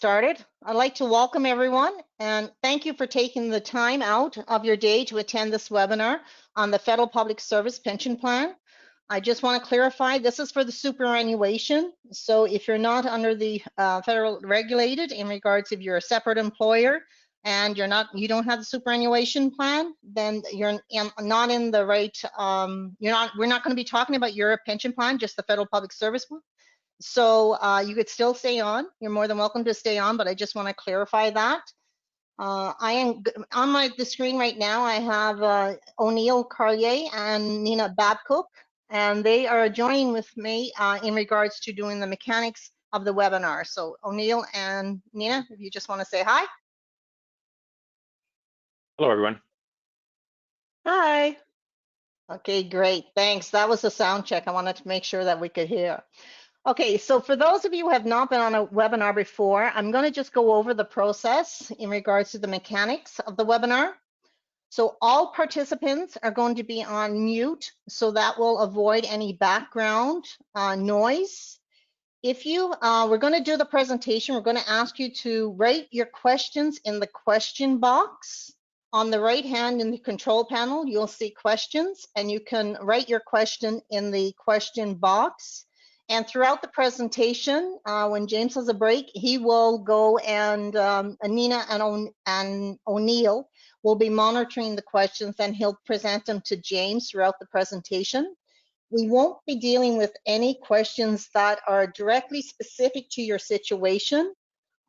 started. I'd like to welcome everyone and thank you for taking the time out of your day to attend this webinar on the Federal Public Service Pension Plan. I just want to clarify, this is for the superannuation. So if you're not under the federal regulated in regards if you're a separate employer and you don't have the superannuation plan, then you're not in the right, we're not going to be talking about your pension plan, just the Federal Public Service one. So you could still stay on. You're more than welcome to stay on, but I just want to clarify that. I am on the screen right now. I have O'Neill Carlier and Nina Babcock, and they are joining with me in regards to doing the mechanics of the webinar. So O'Neill and Nina, if you just want to say hi. Hello, everyone. Hi. Okay, great. Thanks. That was a sound check. I wanted to make sure that we could hear. Okay, so for those of you who have not been on a webinar before, I'm going to just go over the process in regards to the mechanics of the webinar. So all participants are going to be on mute, so that will avoid any background noise. If you, we're going to do the presentation, we're going to ask you to write your questions in the question box. On the right hand in the control panel, you'll see questions, and you can write your question in the question box. And throughout the presentation, when James has a break, he will go and Nina and O'Neill will be monitoring the questions, and he'll present them to James throughout the presentation. We won't be dealing with any questions that are directly specific to your situation.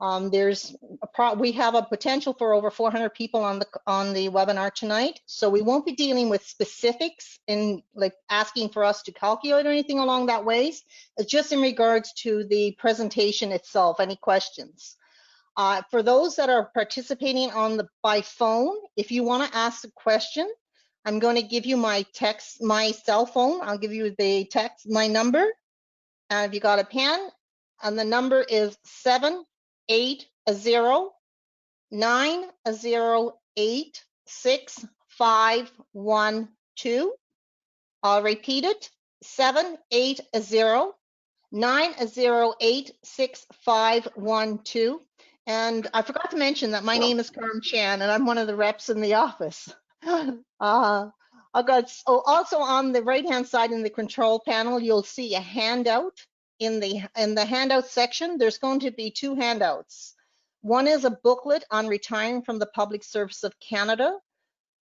We have a potential for over 400 people on the webinar tonight, so we won't be dealing with specifics in like asking for us to calculate or anything along that ways. It's just in regards to the presentation itself. Any questions? For those that are participating by phone, if you want to ask a question, I'm going to give you my cell phone. I'll give you my number. And if you got a pen, and the number is 780-908-6512. I'll repeat it, 780-908-6512. And I forgot to mention that my name is Carm Chan, and I'm one of the reps in the office. Also on the right-hand side in the control panel, you'll see a handout. In the handout section, there's going to be two handouts. One is a booklet on retiring from the Public Service of Canada.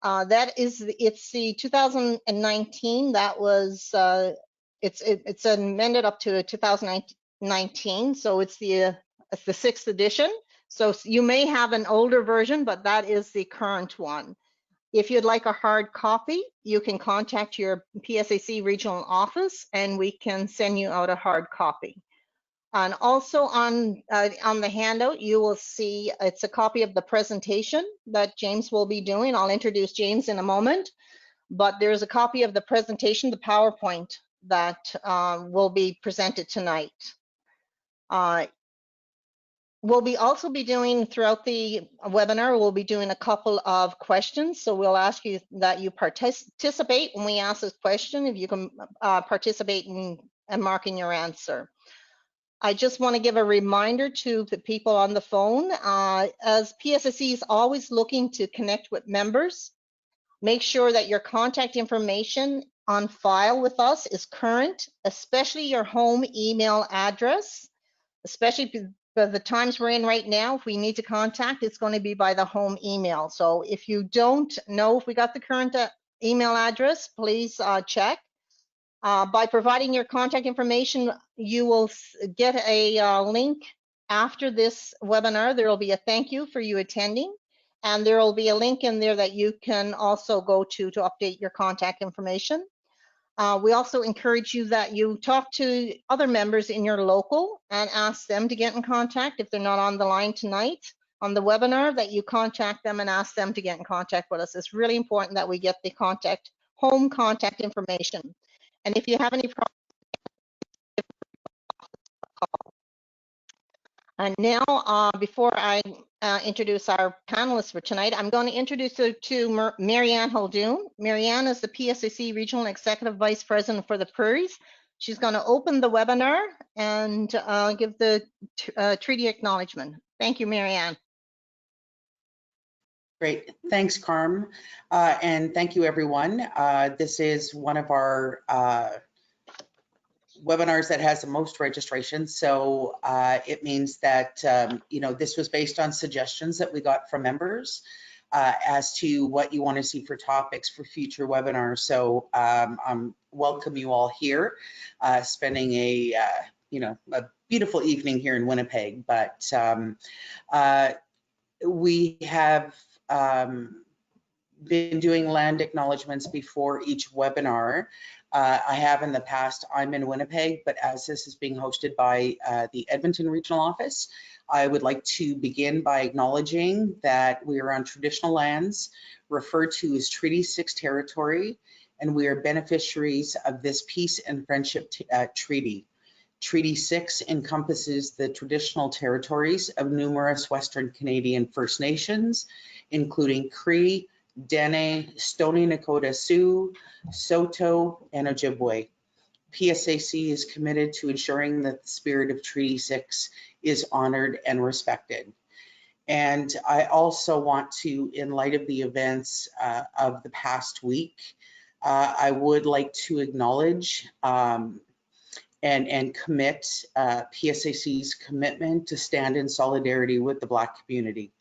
It's the 2019. That was it's amended up to 2019, so it's the 6th edition. So you may have an older version, but that is the current one. If you'd like a hard copy, you can contact your PSAC regional office and we can send you out a hard copy. And also on the handout, you will see it's a copy of the presentation that James will be doing. I'll introduce James in a moment, but there's a copy of the presentation, the PowerPoint, that will be presented tonight. We'll also be doing throughout the webinar, we'll be doing a couple of questions. So we'll ask you that you participate when we ask this question, if you can participate in marking your answer. I just want to give a reminder to the people on the phone, as PSSC is always looking to connect with members, make sure that your contact information on file with us is current, especially your home email address, especially for the times we're in right now. If we need to contact, it's going to be by the home email. So if you don't know if we got the current email address, please check. By providing your contact information, you will get a link after this webinar. There will be a thank you for you attending, and there will be a link in there that you can also go to update your contact information. We also encourage you that you talk to other members in your local and ask them to get in contact. If they're not on the line tonight on the webinar, that you contact them and ask them to get in contact with us. It's really important that we get the home contact information. And if you have any problems, call. And now, before I introduce our panelists for tonight, I'm going to introduce you to Marianne Holdoon. Marianne is the PSAC Regional Executive Vice President for the Prairies. She's going to open the webinar and give the treaty acknowledgement. Thank you, Marianne. Great, thanks, Carm, and thank you, everyone. This is one of our webinars that has the most registrations, so it means that this was based on suggestions that we got from members as to what you want to see for topics for future webinars. So welcome you all here, spending a beautiful evening here in Winnipeg, but we have been doing land acknowledgements before each webinar. I have in the past. I'm in Winnipeg, but as this is being hosted by the Edmonton Regional Office, I would like to begin by acknowledging that we are on traditional lands referred to as Treaty 6 territory, and we are beneficiaries of this peace and friendship treaty. Treaty 6 encompasses the traditional territories of numerous Western Canadian First Nations, including Cree, Dene, Stoney Nakoda Sioux, Saulteaux, and Ojibwe. PSAC is committed to ensuring that the spirit of Treaty 6 is honored and respected. And I also want to, in light of the events of the past week, I would like to acknowledge and commit PSAC's commitment to stand in solidarity with the Black community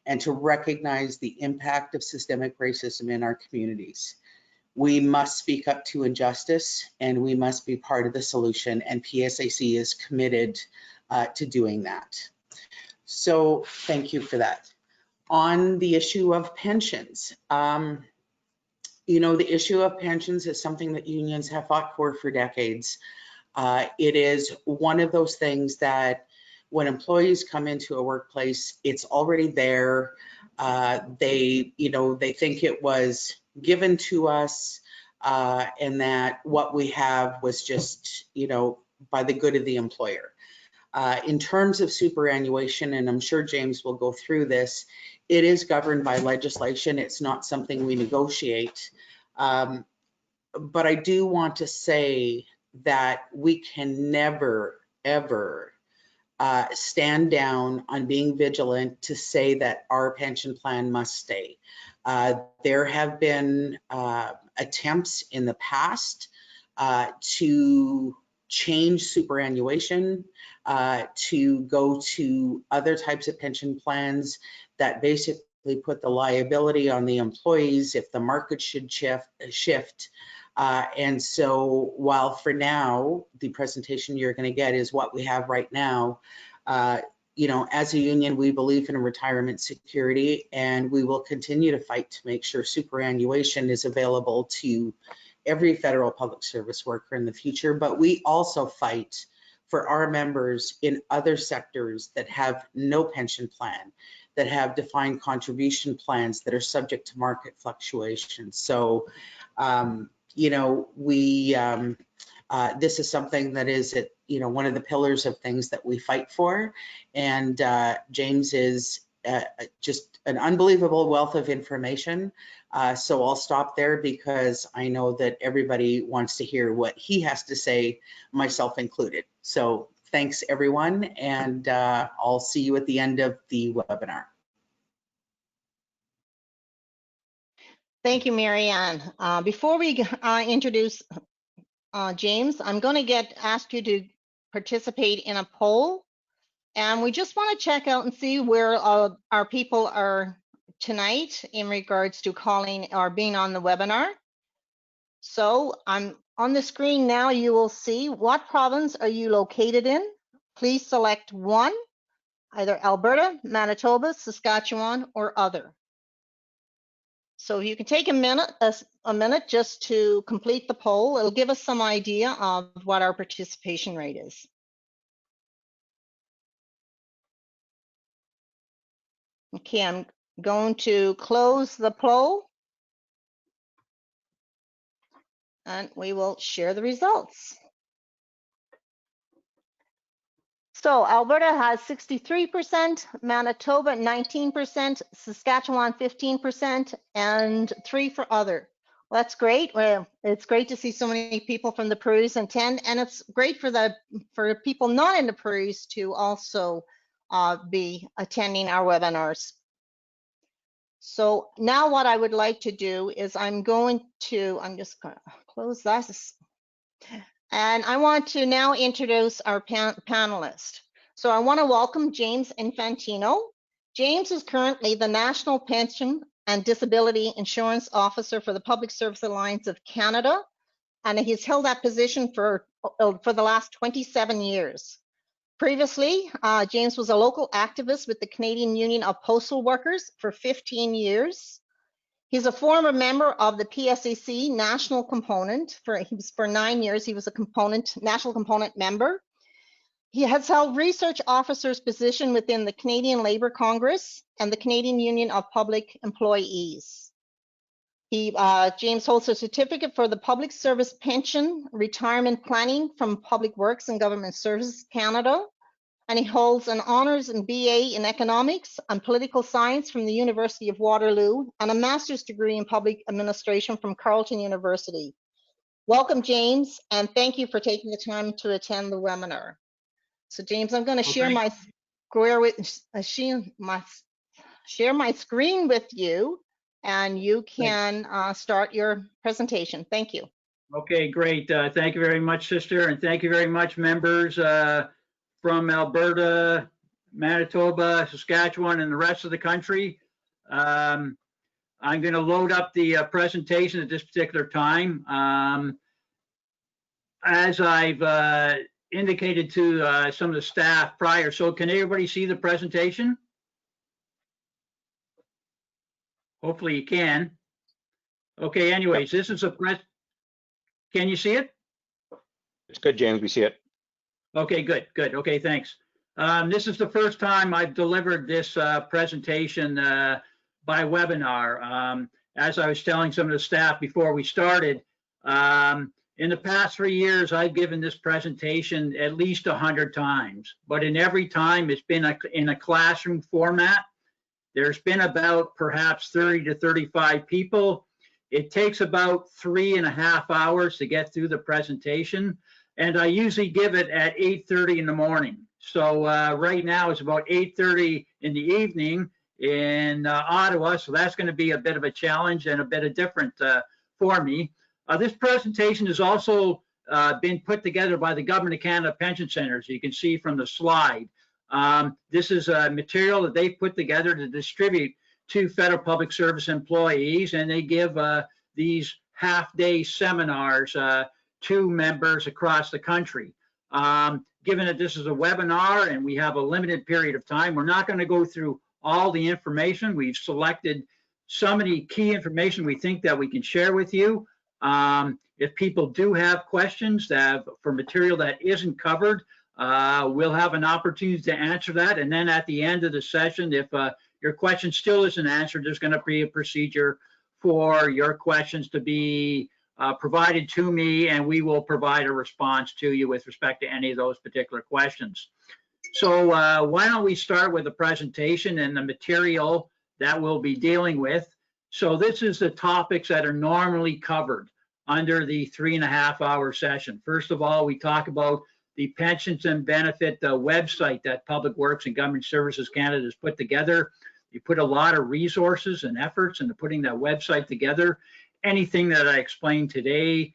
and to recognize the impact of systemic racism in our communities. We must speak up to injustice and we must be part of the solution, and PSAC is committed to doing that. So thank you for that. On the issue of pensions, the issue of pensions is something that unions have fought for decades. It is one of those things that when employees come into a workplace, it's already there. They think it was given to us, and that what we have was just, by the good of the employer. In terms of superannuation, and I'm sure James will go through this, it is governed by legislation. It's not something we negotiate. But I do want to say that we can never, ever stand down on being vigilant to say that our pension plan must stay. There have been attempts in the past to change superannuation, to go to other types of pension plans that basically put the liability on the employees if the market should shift. And so while for now, the presentation you're going to get is what we have right now, as a union, we believe in retirement security, and we will continue to fight to make sure superannuation is available to every federal public service worker in the future. But we also fight for our members in other sectors that have no pension plan, that have defined contribution plans that are subject to market fluctuations. So, this is something that is one of the pillars of things that we fight for. And James is just an unbelievable wealth of information. So I'll stop there because I know that everybody wants to hear what he has to say, myself included. So thanks everyone, and I'll see you at the end of the webinar. Thank you, Marianne. Before we introduce James, I'm going to ask you to participate in a poll, and we just want to check out and see where our people are tonight in regards to calling or being on the webinar. So I'm on the screen now. You will see what province are you located in. Please select one, either Alberta, Manitoba, Saskatchewan, or other. So you can take a minute just to complete the poll. It'll give us some idea of what our participation rate is. Okay, I'm going to close the poll and we will share the results. So Alberta has 63%, Manitoba 19%, Saskatchewan 15%, and 3 for other. Well, that's great. Well, it's great to see so many people from the prairies attend, and it's great for people not in the prairies to also be attending our webinars. So now what I would like to do is I'm just going to close this. And I want to now introduce our panelists. So I want to welcome James Infantino. James is currently the National Pension and Disability Insurance Officer for the Public Service Alliance of Canada, and he's held that position for the last 27 years. Previously, James was a local activist with the Canadian Union of Postal Workers for 15 years. He's a former member of the PSAC national component. For 9 years, he was a national component member. He has held research officer's position within the Canadian Labour Congress and the Canadian Union of Public Employees. James holds a certificate for the Public Service Pension Retirement Planning from Public Works and Government Services Canada, and he holds an honors in BA in Economics and Political Science from the University of Waterloo and a master's degree in Public Administration from Carleton University. Welcome, James, and thank you for taking the time to attend the webinar. So, James, I'm going to share my screen with you, and you can start your presentation. Thank you. Okay, great. Thank you very much, sister, and thank you very much, members from Alberta, Manitoba, Saskatchewan, and the rest of the country. I'm going to load up the presentation at this particular time. As I've indicated to some of the staff prior, so can everybody see the presentation? Hopefully you can. Okay, anyways, this is can you see it? It's good, James, we see it. Okay, good. Okay, thanks. This is the first time I've delivered this presentation by webinar. As I was telling some of the staff before we started, in the past 3 years, I've given this presentation at least 100 times, but in every time it's been in a classroom format. There's been about perhaps 30 to 35 people. It takes about 3.5 hours to get through the presentation. And I usually give it at 8:30 in the morning. So right now it's about 8:30 in the evening in Ottawa. So that's going to be a bit of a challenge and a bit of different for me. This presentation has also been put together by the Government of Canada Pension Centres. You can see from the slide. This is material that they put together to distribute to federal public service employees, and they give these half-day seminars to members across the country. Given that this is a webinar and we have a limited period of time, we're not going to go through all the information. We've selected some of the key information we think that we can share with you. If people do have questions for material that isn't covered, we'll have an opportunity to answer that. And then at the end of the session, if your question still isn't answered, there's going to be a procedure for your questions to be provided to me, and we will provide a response to you with respect to any of those particular questions. So why don't we start with the presentation and the material that we'll be dealing with. So this is the topics that are normally covered under the 3.5-hour session. First of all, we talk about the pensions and benefit website that Public Works and Government Services Canada has put together. You put a lot of resources and efforts into putting that website together. Anything that I explained today,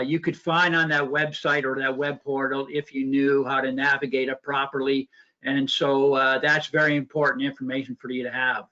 you could find on that website or that web portal if you knew how to navigate it properly. And so that's very important information for you to have.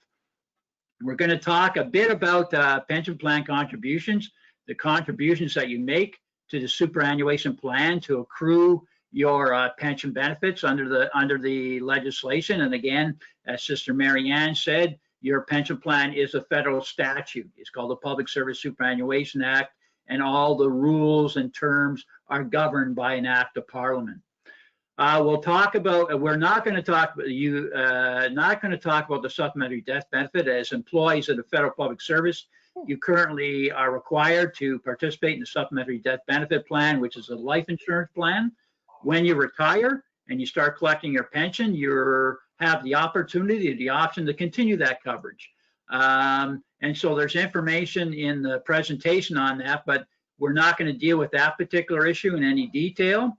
We're going to talk a bit about pension plan contributions, the contributions that you make to the superannuation plan to accrue your pension benefits under the legislation. And again, as Sister Mary Ann said, your pension plan is a federal statute. It's called the Public Service Superannuation Act, and all the rules and terms are governed by an act of Parliament. We'll talk about. We're not going to talk about the supplementary death benefit. As employees of the federal public service, you currently are required to participate in the supplementary death benefit plan, which is a life insurance plan. When you retire and you start collecting your pension, you have the opportunity, the option to continue that coverage. And so there's information in the presentation on that, but we're not going to deal with that particular issue in any detail.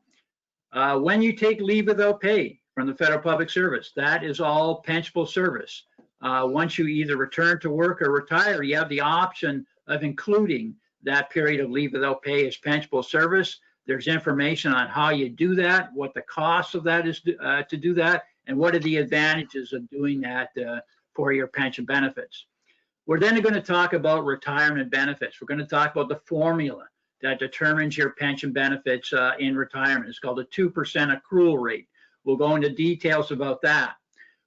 When you take leave without pay, from the federal public service. That is all pensionable service. Once you either return to work or retire, you have the option of including that period of leave without pay as pensionable service. There's information on how you do that, what the cost of that is to do that, and what are the advantages of doing that for your pension benefits. We're then going to talk about retirement benefits. We're going to talk about the formula that determines your pension benefits in retirement. It's called a 2% accrual rate. We'll go into details about that.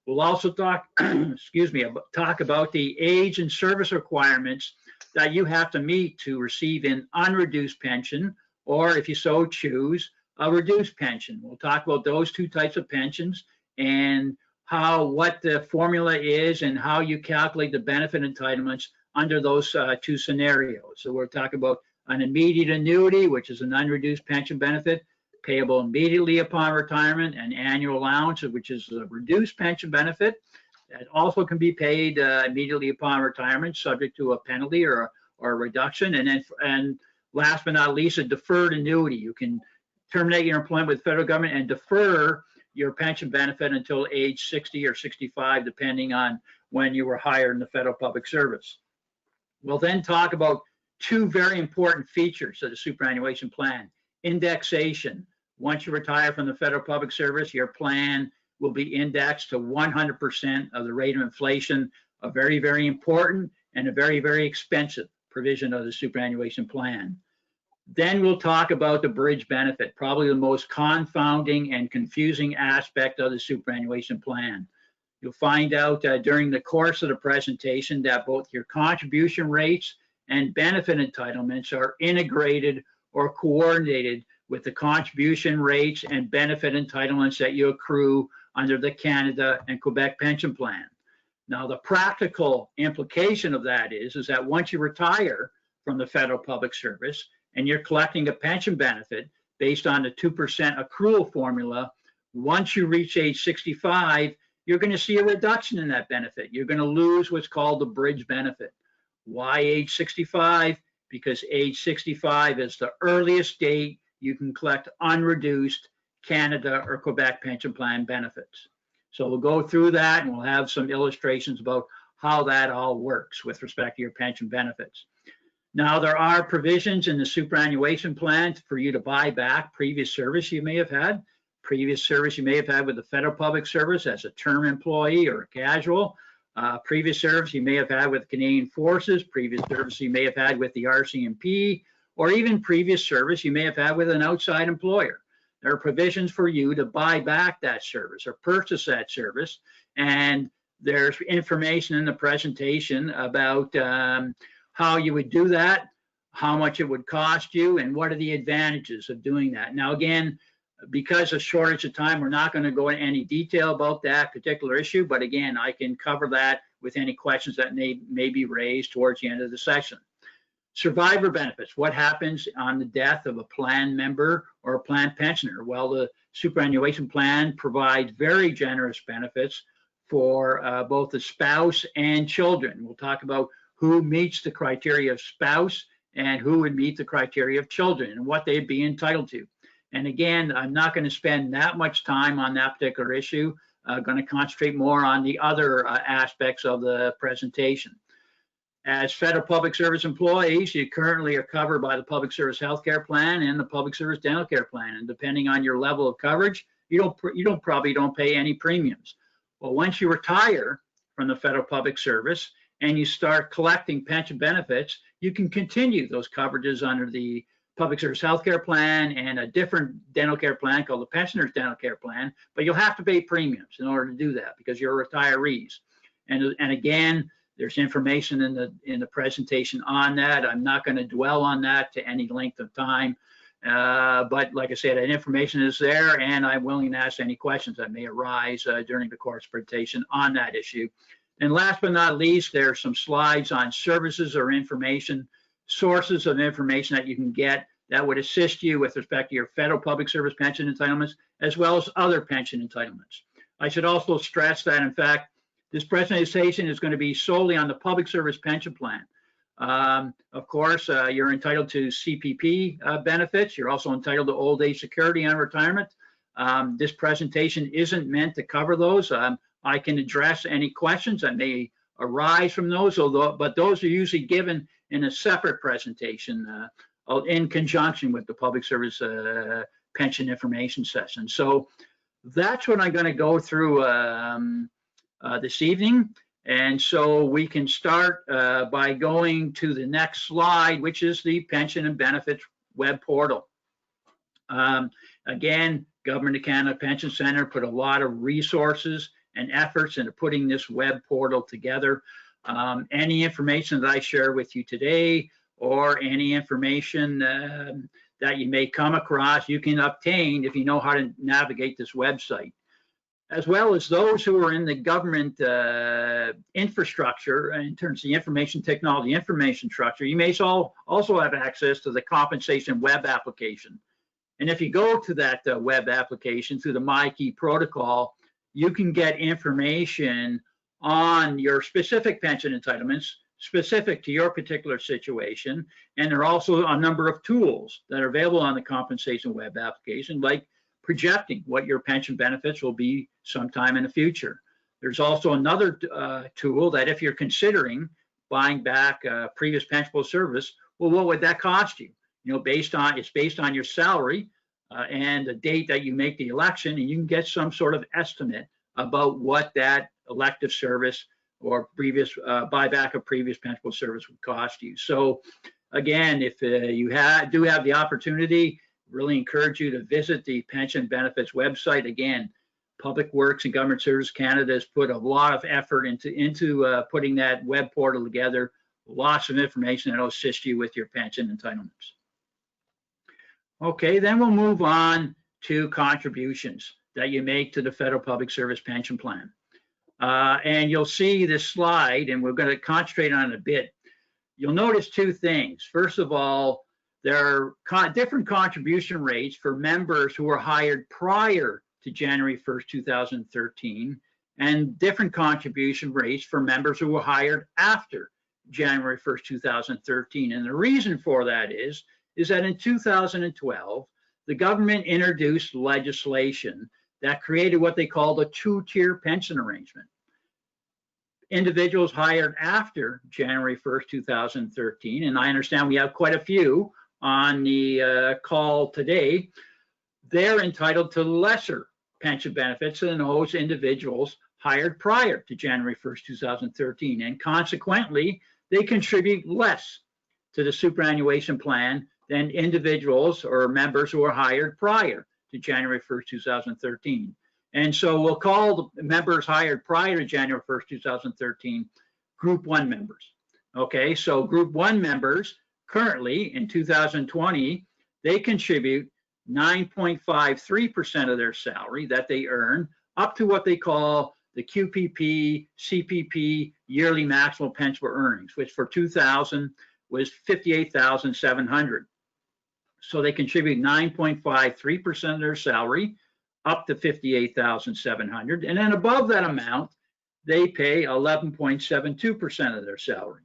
We'll also talk, talk about the age and service requirements that you have to meet to receive an unreduced pension, or if you so choose, a reduced pension. We'll talk about those two types of pensions and what the formula is and how you calculate the benefit entitlements under those two scenarios. So we'll talk about an immediate annuity, which is an unreduced pension benefit payable immediately upon retirement, an annual allowance, which is a reduced pension benefit that also can be paid immediately upon retirement, subject to a penalty or a reduction. And last but not least, a deferred annuity. You can terminate your employment with the federal government and defer your pension benefit until age 60 or 65, depending on when you were hired in the federal public service. We'll then talk about two very important features of the superannuation plan. Indexation. Once you retire from the federal public service, your plan will be indexed to 100% of the rate of inflation, a very, very important and a very, very expensive provision of the superannuation plan. Then we'll talk about the bridge benefit, probably the most confounding and confusing aspect of the superannuation plan. You'll find out during the course of the presentation that both your contribution rates and benefit entitlements are integrated or coordinated with the contribution rates and benefit entitlements that you accrue under the Canada and Quebec pension plan. Now, the practical implication of that is that once you retire from the federal public service and you're collecting a pension benefit based on the 2% accrual formula, once you reach age 65, you're going to see a reduction in that benefit. You're going to lose what's called the bridge benefit. Why age 65? Because age 65 is the earliest date you can collect unreduced Canada or Quebec pension plan benefits. So we'll go through that and we'll have some illustrations about how that all works with respect to your pension benefits. Now, there are provisions in the superannuation plan for you to buy back previous service you may have had, previous service you may have had with the federal public service as a term employee or a casual, previous service you may have had with Canadian Forces, previous service you may have had with the RCMP, or even previous service you may have had with an outside employer. There are provisions for you to buy back that service or purchase that service. And there's information in the presentation about how you would do that, how much it would cost you, and what are the advantages of doing that. Now, again, because of shortage of time, we're not going to go into any detail about that particular issue. But again, I can cover that with any questions that may be raised towards the end of the session. Survivor benefits. What happens on the death of a plan member or a plan pensioner? Well, the superannuation plan provides very generous benefits for both the spouse and children. We'll talk about who meets the criteria of spouse and who would meet the criteria of children and what they'd be entitled to. And again, I'm not going to spend that much time on that particular issue. I'm going to concentrate more on the other aspects of the presentation. As federal public service employees, you currently are covered by the public service health care plan and the public service dental care plan. And depending on your level of coverage, you probably don't pay any premiums. Well, once you retire from the federal public service and you start collecting pension benefits, you can continue those coverages under the public service health care plan and a different dental care plan called the pensioners dental care plan, but you'll have to pay premiums in order to do that because you're retirees. And again, there's information in the presentation on that. I'm not going to dwell on that to any length of time, but like I said, that information is there, and I'm willing to answer any questions that may arise during the course presentation on that issue. And last but not least, there are some slides on services or information, sources of information that you can get that would assist you with respect to your federal public service pension entitlements, as well as other pension entitlements. I should also stress that, in fact, this presentation is going to be solely on the public service pension plan. Of course, you're entitled to CPP benefits. You're also entitled to old age security on retirement. This presentation isn't meant to cover those. I can address any questions that may arise from those, but those are usually given in a separate presentation in conjunction with the public service pension information session. So that's what I'm going to go through this evening. And so we can start by going to the next slide, which is the Pension and Benefits web portal. Again, Government of Canada Pension Centre put a lot of resources and efforts into putting this web portal together. Any information that I share with you today, or any information that you may come across, you can obtain if you know how to navigate this website. As well as those who are in the government infrastructure, in terms of the information technology information structure, you may also have access to the compensation web application. And if you go to that web application through the MyKey protocol, you can get information on your specific pension entitlements, specific to your particular situation. And there are also a number of tools that are available on the compensation web application, like projecting what your pension benefits will be sometime in the future. There's also another tool that if you're considering buying back previous pensionable service, well, what would that cost you? You know, it's based on your salary and the date that you make the election, and you can get some sort of estimate about what that elective service or previous buyback of previous pensionable service would cost you. So again, if you do have the opportunity, really encourage you to visit the pension benefits website. Again, Public Works and Government Service Canada has put a lot of effort into putting that web portal together. Lots of information that will assist you with your pension entitlements. Okay, then we'll move on to contributions that you make to the Federal Public Service Pension Plan. And you'll see this slide, and we're going to concentrate on it a bit. You'll notice two things. First of all, there are different contribution rates for members who were hired prior to January 1st, 2013, and different contribution rates for members who were hired after January 1st, 2013. And the reason for that is that in 2012, the government introduced legislation that created what they called a two-tier pension arrangement. Individuals hired after January 1st, 2013, and I understand we have quite a few on the call today, they're entitled to lesser pension benefits than those individuals hired prior to January 1st, 2013. And consequently, they contribute less to the superannuation plan than individuals or members who are hired prior to January 1st, 2013. And so we'll call the members hired prior to January 1st, 2013, Group 1 members. Okay, so Group 1 members currently in 2020, they contribute 9.53% of their salary that they earn up to what they call the QPP, CPP yearly maximal pensionable earnings, which for 2000 was $58,700. So they contribute 9.53% of their salary up to $58,700. And then above that amount, they pay 11.72% of their salary.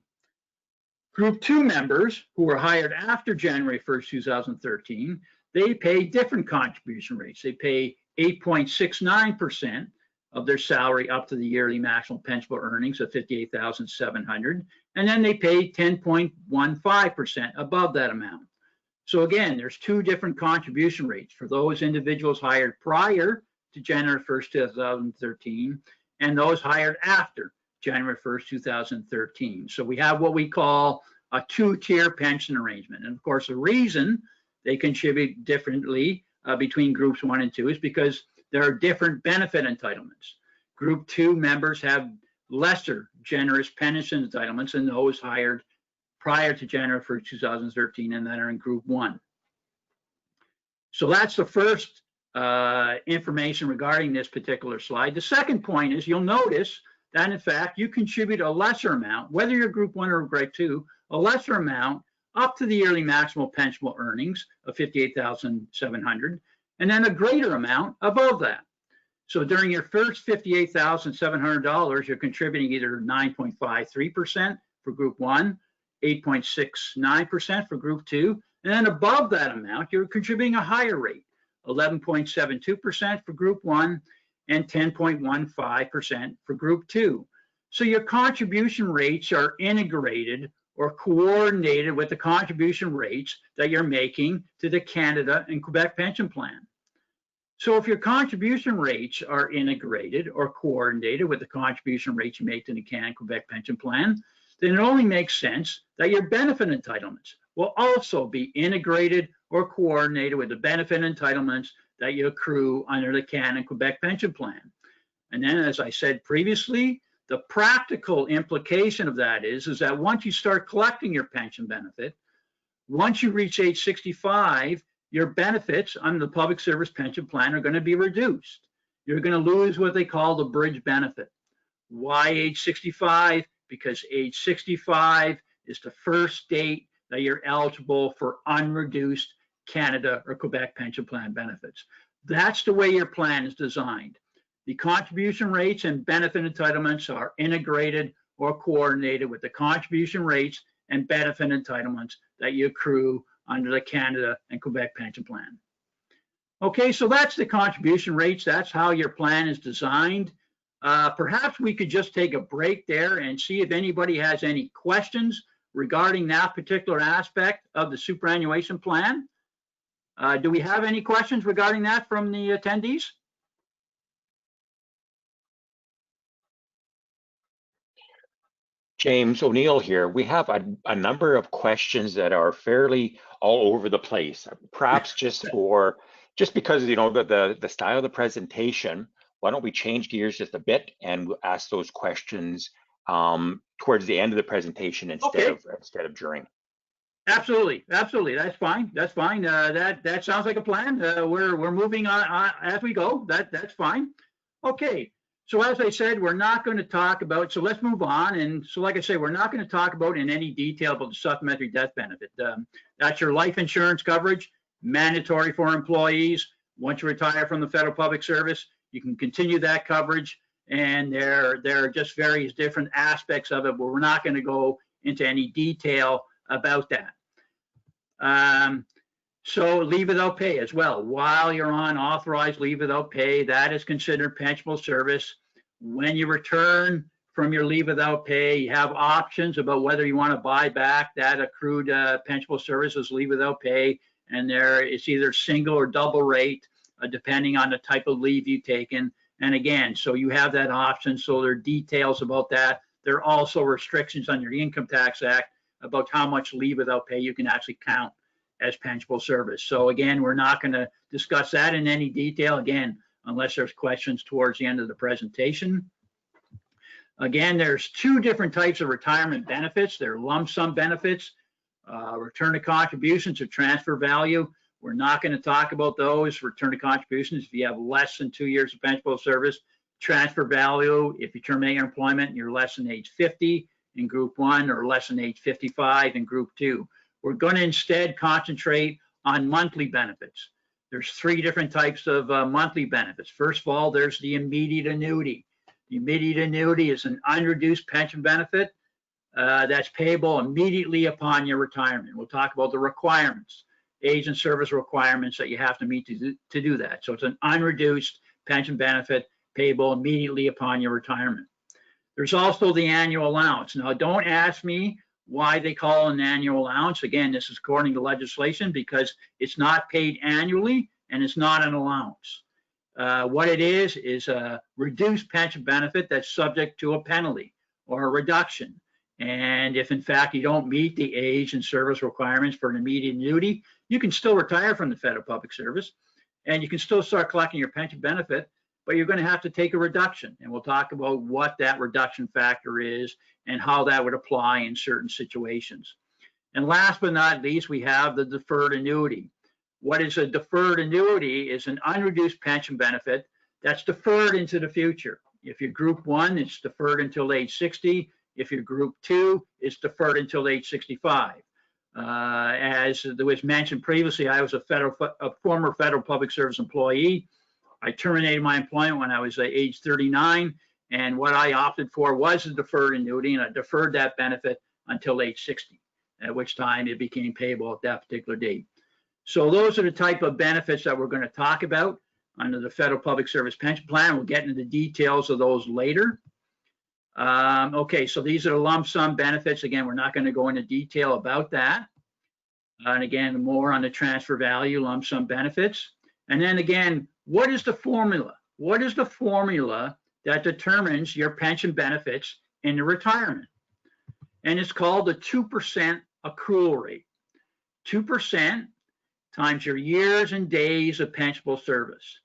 Group 2 members who were hired after January 1st, 2013, they pay different contribution rates. They pay 8.69% of their salary up to the yearly maximum pensionable earnings of $58,700. And then they pay 10.15% above that amount. So again, there's two different contribution rates for those individuals hired prior to January 1st, 2013, and those hired after January 1st, 2013. So we have what we call a two-tier pension arrangement. And of course, the reason they contribute differently between groups 1 and 2 is because there are different benefit entitlements. Group 2 members have lesser generous pension entitlements than those hired prior to January 1st, 2013, and that are in Group 1. So that's the first information regarding this particular slide. The second point is you'll notice that in fact you contribute a lesser amount, whether you're Group 1 or Grade 2, a lesser amount up to the yearly maximal pensionable earnings of $58,700, and then a greater amount above that. So during your first $58,700, you're contributing either 9.53% for Group 1, 8.69% for Group 2, and then above that amount, you're contributing a higher rate, 11.72% for Group 1, and 10.15% for Group 2. So your contribution rates are integrated or coordinated with the contribution rates that you're making to the Canada and Quebec pension plan. So if your contribution rates are integrated or coordinated with the contribution rates you make to the Canada and Quebec pension plan, then it only makes sense that your benefit entitlements will also be integrated or coordinated with the benefit entitlements that you accrue under the Canada and Quebec pension plan. And then, as I said previously, the practical implication of that is that once you start collecting your pension benefit, once you reach age 65, your benefits under the public service pension plan are going to be reduced. You're going to lose what they call the bridge benefit. Why age 65? Because age 65 is the first date that you're eligible for unreduced Canada or Quebec pension plan benefits. That's the way your plan is designed. The contribution rates and benefit entitlements are integrated or coordinated with the contribution rates and benefit entitlements that you accrue under the Canada and Quebec pension plan. Okay, so that's the contribution rates. That's how your plan is designed. Perhaps we could just take a break there and see if anybody has any questions regarding that particular aspect of the superannuation plan. Do we have any questions regarding that from the attendees? James O'Neill here. We have a number of questions that are fairly all over the place. Perhaps just because you know the style of the presentation, why don't we change gears just a bit and ask those questions towards the end of the presentation instead of during. Absolutely, absolutely. That's fine. That's fine. That sounds like a plan. We're moving on as we go. That's fine. Okay. So as I said, we're not going to talk about. So let's move on. And so, like I say, we're not going to talk about in any detail about the supplementary death benefit. That's your life insurance coverage, mandatory for employees. Once you retire from the federal public service, you can continue that coverage. And there are just various different aspects of it, but we're not going to go into any detail about that. So leave without pay as well. While you're on authorized leave without pay, that is considered pensionable service. When you return from your leave without pay, you have options about whether you want to buy back that accrued pensionable service as leave without pay. And there it's either single or double rate, depending on the type of leave you've taken. And again, so you have that option. So there are details about that. There are also restrictions under the Income Tax Act about how much leave without pay you can actually count as pensionable service. So again, we're not going to discuss that in any detail, again, unless there's questions towards the end of the presentation. Again, there's two different types of retirement benefits. There are lump sum benefits, return to contributions or transfer value. We're not going to talk about those. Return to contributions if you have less than 2 years of pensionable service. Transfer value if you terminate your employment and you're less than age 50 in Group 1 or less than age 55 in Group 2. We're going to instead concentrate on monthly benefits. There's three different types of monthly benefits. First of all, there's the immediate annuity. The immediate annuity is an unreduced pension benefit that's payable immediately upon your retirement. We'll talk about the requirements, age and service requirements that you have to meet to do that. So it's an unreduced pension benefit payable immediately upon your retirement. There's also the annual allowance. Now, don't ask me why they call it an annual allowance. Again, this is according to legislation because it's not paid annually and it's not an allowance. What it is a reduced pension benefit that's subject to a penalty or a reduction. And if in fact you don't meet the age and service requirements for an immediate annuity, you can still retire from the federal public service and you can still start collecting your pension benefit, but you're going to have to take a reduction. And we'll talk about what that reduction factor is and how that would apply in certain situations. And last but not least, we have the deferred annuity. What is a deferred annuity is an unreduced pension benefit that's deferred into the future. If you're Group 1, it's deferred until age 60. If you're Group 2, it's deferred until age 65. As there was mentioned previously, I was a former federal public service employee. I terminated my employment when I was age 39, and what I opted for was a deferred annuity, and I deferred that benefit until age 60, at which time it became payable at that particular date. So those are the type of benefits that we're going to talk about under the Federal Public Service Pension Plan. We'll get into the details of those later. Okay, so these are the lump sum benefits. Again, we're not going to go into detail about that. And again, more on the transfer value, lump sum benefits. And then again, what is the formula? What is the formula that determines your pension benefits in the retirement? And it's called the 2% accrual rate. 2% times your years and days of pensionable service.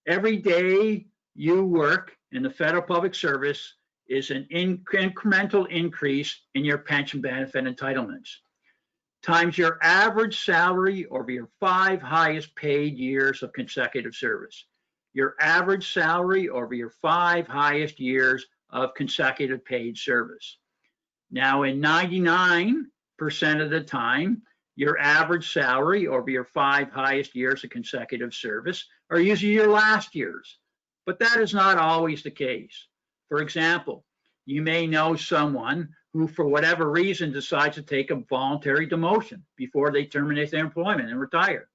Every day you work in the Federal Public Service is an incremental increase in your pension benefit entitlements, times your average salary over your 5 highest paid years of consecutive service. Your average salary over your 5 highest years of consecutive paid service. Now, in 99% of the time, your average salary over your 5 highest years of consecutive service are usually your last years, but that is not always the case. For example, you may know someone who, for whatever reason, decides to take a voluntary demotion before they terminate their employment and retire.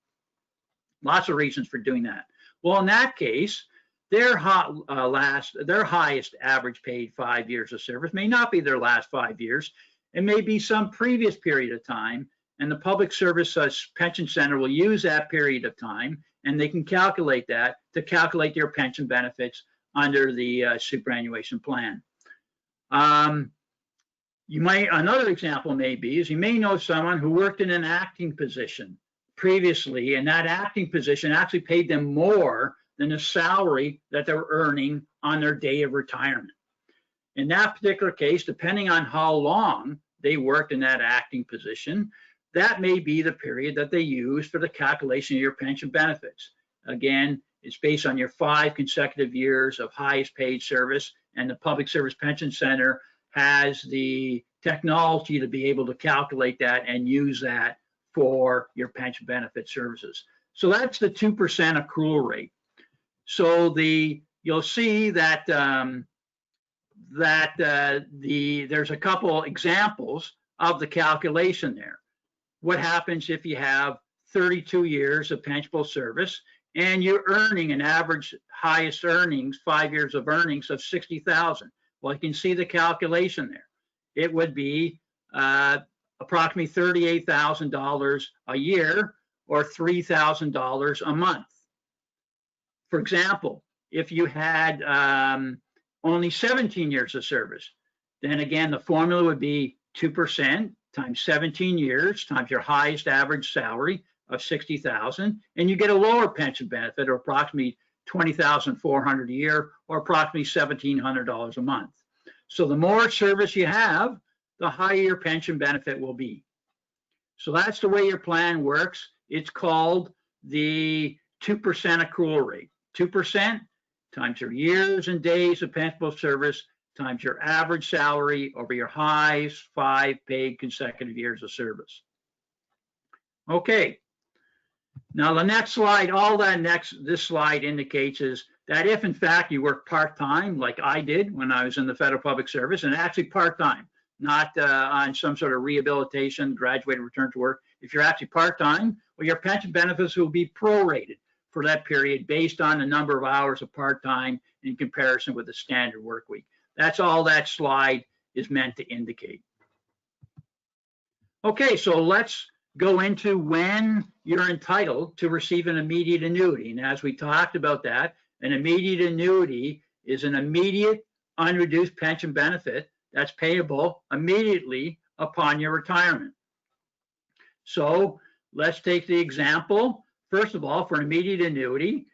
Lots of reasons for doing that. Well, in that case, their highest average paid 5 years of service may not be their last 5 years. It may be some previous period of time, and the Public Service Pension Center will use that period of time, and they can calculate that to calculate their pension benefits under the superannuation plan. Another example may be is you may know someone who worked in an acting position previously, and that acting position actually paid them more than the salary that they were earning on their day of retirement. In that particular case, depending on how long they worked in that acting position, that may be the period that they use for the calculation of your pension benefits. Again, it's based on your 5 consecutive years of highest paid service, and the Public Service Pension Center has the technology to be able to calculate that and use that for your pension benefit services. So that's the 2% accrual rate. So you'll see that there's a couple examples of the calculation there. What happens if you have 32 years of pensionable service and you're earning an average highest earnings, 5 years of earnings of $60,000? Well, you can see the calculation there. It would be approximately $38,000 a year or $3,000 a month. For example, if you had only 17 years of service, then again, the formula would be 2% times 17 years times your highest average salary of $60,000, and you get a lower pension benefit of approximately $20,400 a year or approximately $1,700 a month. So the more service you have, the higher your pension benefit will be. So that's the way your plan works. It's called the 2% accrual rate. 2% times your years and days of pensionable service times your average salary over your highest 5 paid consecutive years of service. Okay. Now the next slide, this slide indicates is that if in fact you work part-time, like I did when I was in the Federal Public Service, and actually part-time, not on some sort of rehabilitation, graduated, return to work. If you're actually part-time, well, your pension benefits will be prorated for that period based on the number of hours of part-time in comparison with the standard work week. That's all that slide is meant to indicate. Okay, so let's go into when you're entitled to receive an immediate annuity. And as we talked about that, an immediate annuity is an immediate unreduced pension benefit that's payable immediately upon your retirement. So let's take the example, first of all, for an immediate annuity.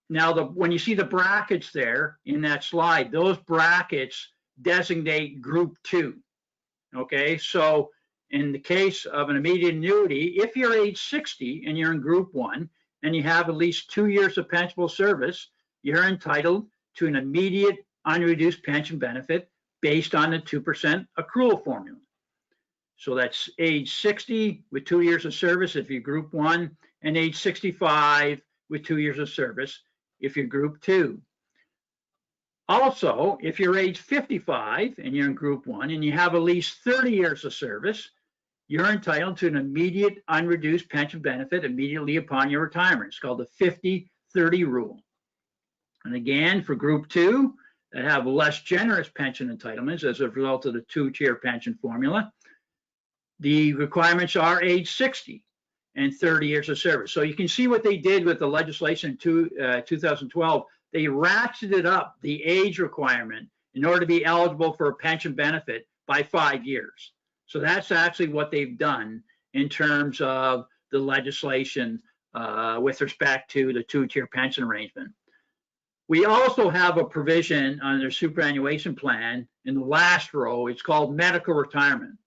Now, when you see the brackets there in that slide, those brackets designate group 2. Okay, so in the case of an immediate annuity, if you're age 60 and you're in group 1 and you have at least 2 years of pensionable service, you're entitled to an immediate unreduced pension benefit based on the 2% accrual formula. So that's age 60 with 2 years of service if you're group 1, and age 65 with 2 years of service if you're group 2. Also, if you're age 55 and you're in group 1 and you have at least 30 years of service, you're entitled to an immediate unreduced pension benefit immediately upon your retirement. It's called the 50-30 rule. And again, for group 2 that have less generous pension entitlements as a result of the 2-tier pension formula, the requirements are age 60 and 30 years of service. So you can see what they did with the legislation in 2012. They ratcheted up the age requirement in order to be eligible for a pension benefit by 5 years. So that's actually what they've done in terms of the legislation with respect to the 2-tier pension arrangement. We also have a provision under superannuation plan in the last row. It's called medical retirement.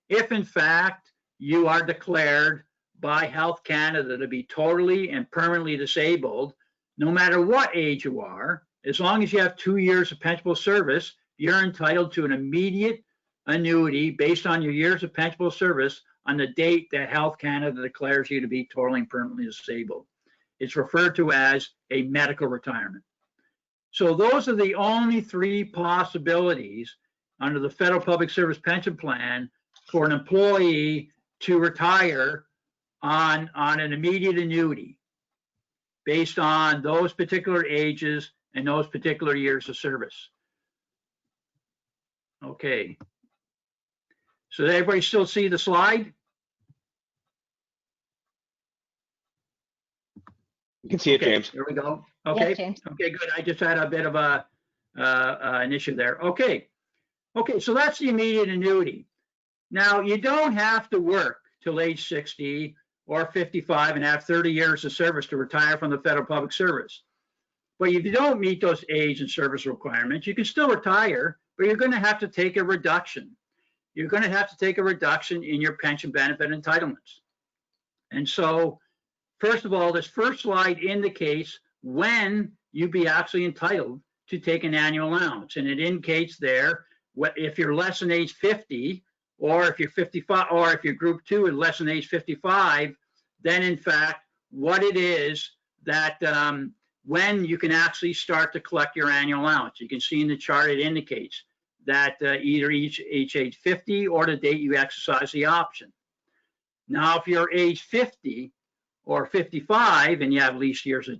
If in fact you are declared by Health Canada to be totally and permanently disabled, no matter what age you are, as long as you have 2 years of pensionable service, you're entitled to an immediate annuity based on your years of pensionable service on the date that Health Canada declares you to be totally and permanently disabled. It's referred to as a medical retirement. So those are the only 3 possibilities under the Federal Public Service Pension Plan for an employee to retire on an immediate annuity based on those particular ages and those particular years of service. Okay. So does everybody still see the slide? You can see it, Okay, James. there we go. Okay, Yeah, James. okay, good. I just had a bit of an issue there. Okay, so that's the immediate annuity. Now, you don't have to work till age 60 or 55 and have 30 years of service to retire from the Federal Public Service. But if you don't meet those age and service requirements, you can still retire, but you're going to have to take a reduction. You're going to have to take a reduction in your pension benefit entitlements. And so, first of all, this first slide indicates when you'd be actually entitled to take an annual allowance. And it indicates there, if you're less than age 50, or if you're 55, or if you're group 2 and less than age 55, then in fact, what it is that when you can actually start to collect your annual allowance. You can see in the chart it indicates that either age 50 or the date you exercise the option. Now, if you're age 50 or 55 and you have at least years of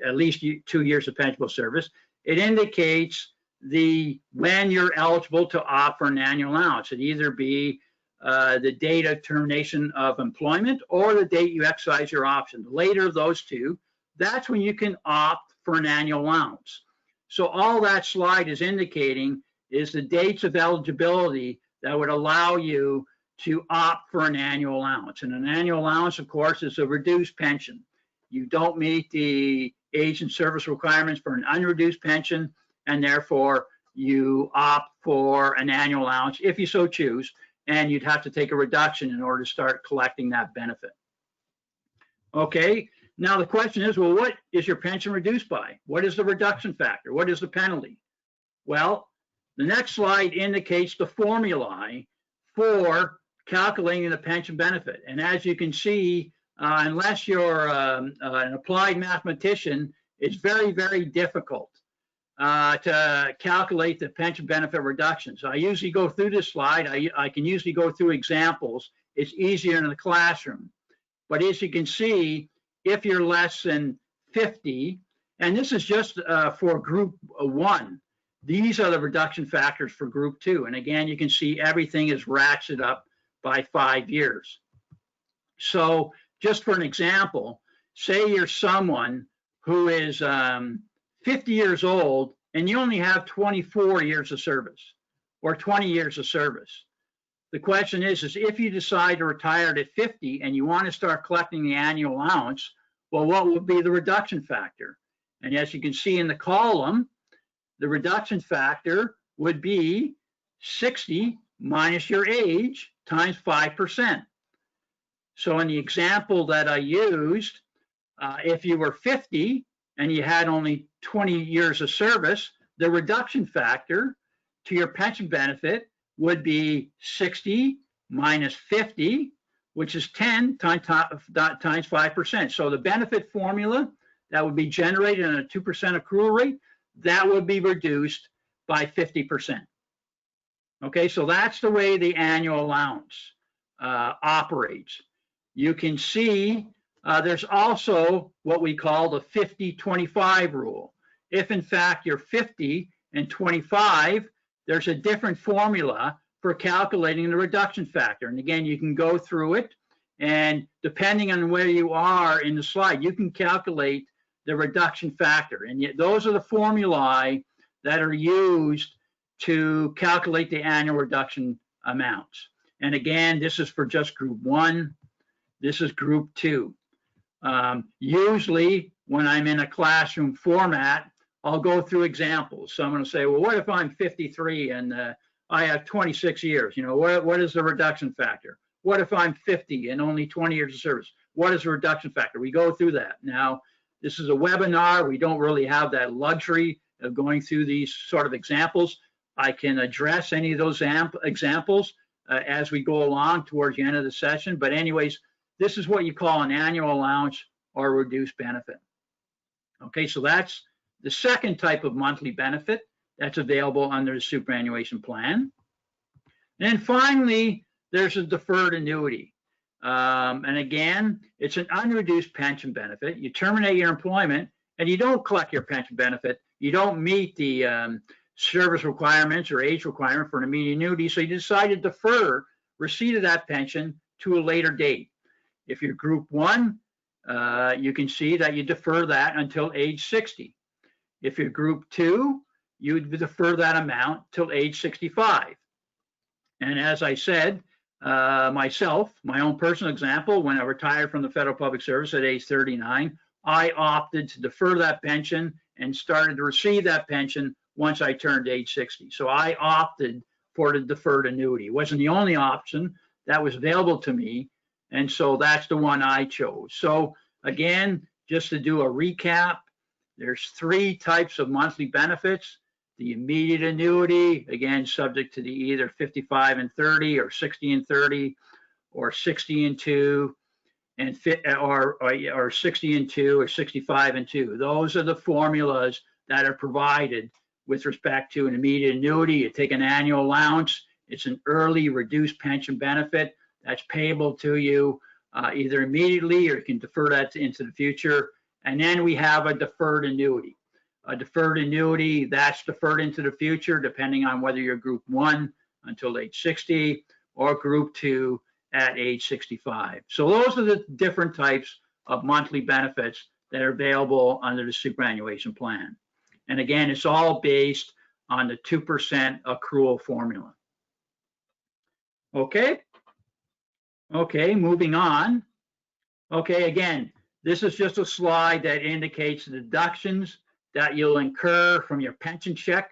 at least 2 years of pensionable service, it indicates when you're eligible to opt for an annual allowance. It either be the date of termination of employment or the date you exercise your option. The later of those two, that's when you can opt for an annual allowance. So all that slide is indicating is the dates of eligibility that would allow you to opt for an annual allowance. And an annual allowance, of course, is a reduced pension. You don't meet the age and service requirements for an unreduced pension, and therefore you opt for an annual allowance if you so choose, and you'd have to take a reduction in order to start collecting that benefit. Okay, now the question is, well, what is your pension reduced by? What is the reduction factor? What is the penalty? Well, the next slide indicates the formulae for calculating the pension benefit. And as you can see, unless you're an applied mathematician, it's very, very difficult to calculate the pension benefit reduction. So I usually go through this slide. I can usually go through examples. It's easier in the classroom. But as you can see, if you're less than 50, and this is just for group 1, these are the reduction factors for group 2. And again, you can see everything is ratcheted up by 5 years. So just for an example, say you're someone who is 50 years old and you only have 24 years of service or 20 years of service. The question is if you decide to retire at 50 and you want to start collecting the annual allowance, well, what would be the reduction factor? And as you can see in the column, the reduction factor would be 60 minus your age times 5%. So in the example that I used, if you were 50 and you had only 20 years of service, the reduction factor to your pension benefit would be 60 minus 50, which is 10 times 5%. So the benefit formula that would be generated on a 2% accrual rate, that would be reduced by 50%. Okay, so that's the way the annual allowance operates. You can see there's also what we call the 50-25 rule. If in fact you're 50 and 25, there's a different formula for calculating the reduction factor. And again, you can go through it, and depending on where you are in the slide, you can calculate the reduction factor. And yet those are the formulae that are used to calculate the annual reduction amounts. And again, this is for just group 1. This is group 2. Usually when I'm in a classroom format, I'll go through examples. So I'm going to say, well, what if I'm 53 and I have 26 years? You know, what is the reduction factor? What if I'm 50 and only 20 years of service? What is the reduction factor? We go through that. Now, this is a webinar. We don't really have that luxury of going through these sort of examples. I can address any of those examples as we go along towards the end of the session. But anyways, this is what you call an annual allowance or reduced benefit. Okay, so that's the second type of monthly benefit that's available under the superannuation plan. And then finally, there's a deferred annuity. And again, it's an unreduced pension benefit. You terminate your employment and you don't collect your pension benefit. You don't meet the service requirements or age requirement for an immediate annuity. So you decide to defer receipt of that pension to a later date. If you're group 1, you can see that you defer that until age 60. If you're group 2, you would defer that amount till age 65. And as I said, myself, my own personal example, when I retired from the federal public service at age 39, I opted to defer that pension and started to receive that pension once I turned age 60. So I opted for the deferred annuity. It wasn't the only option that was available to me. And so that's the one I chose. So again, just to do a recap, there's 3 types of monthly benefits. The immediate annuity, again, subject to the either 55 and 30 or 60 and 30 or 60 and 2 and or 60 and 2 or 65 and 2. Those are the formulas that are provided with respect to an immediate annuity. You take an annual allowance. It's an early reduced pension benefit that's payable to you either immediately or you can defer that into the future. And then we have a deferred annuity. A deferred annuity that's deferred into the future, depending on whether you're group 1 until age 60 or group 2 at age 65. So those are the different types of monthly benefits that are available under the superannuation plan. And again, it's all based on the 2% accrual formula. Okay. Okay, moving on. Okay, again, this is just a slide that indicates the deductions that you'll incur from your pension check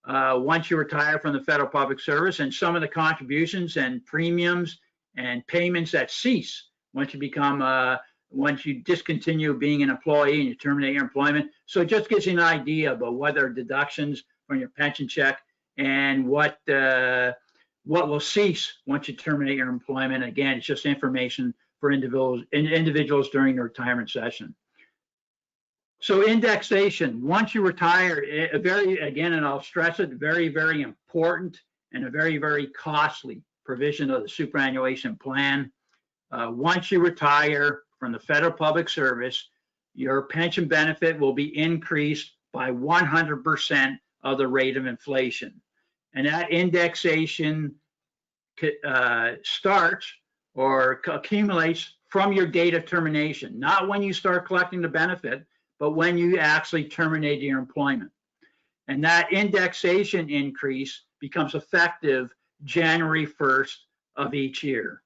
once you retire from the federal public service, and some of the contributions and premiums and payments that cease once you become once you discontinue being an employee and you terminate your employment. So it just gives you an idea about what are deductions from your pension check and what will cease once you terminate your employment. Again, it's just information for individuals during the retirement session. So indexation, once you retire, again, and I'll stress it, very, very important and a very, very costly provision of the superannuation plan. Once you retire from the federal public service, your pension benefit will be increased by 100% of the rate of inflation. And that indexation starts or accumulates from your date of termination, not when you start collecting the benefit, but when you actually terminate your employment. And that indexation increase becomes effective January 1st of each year.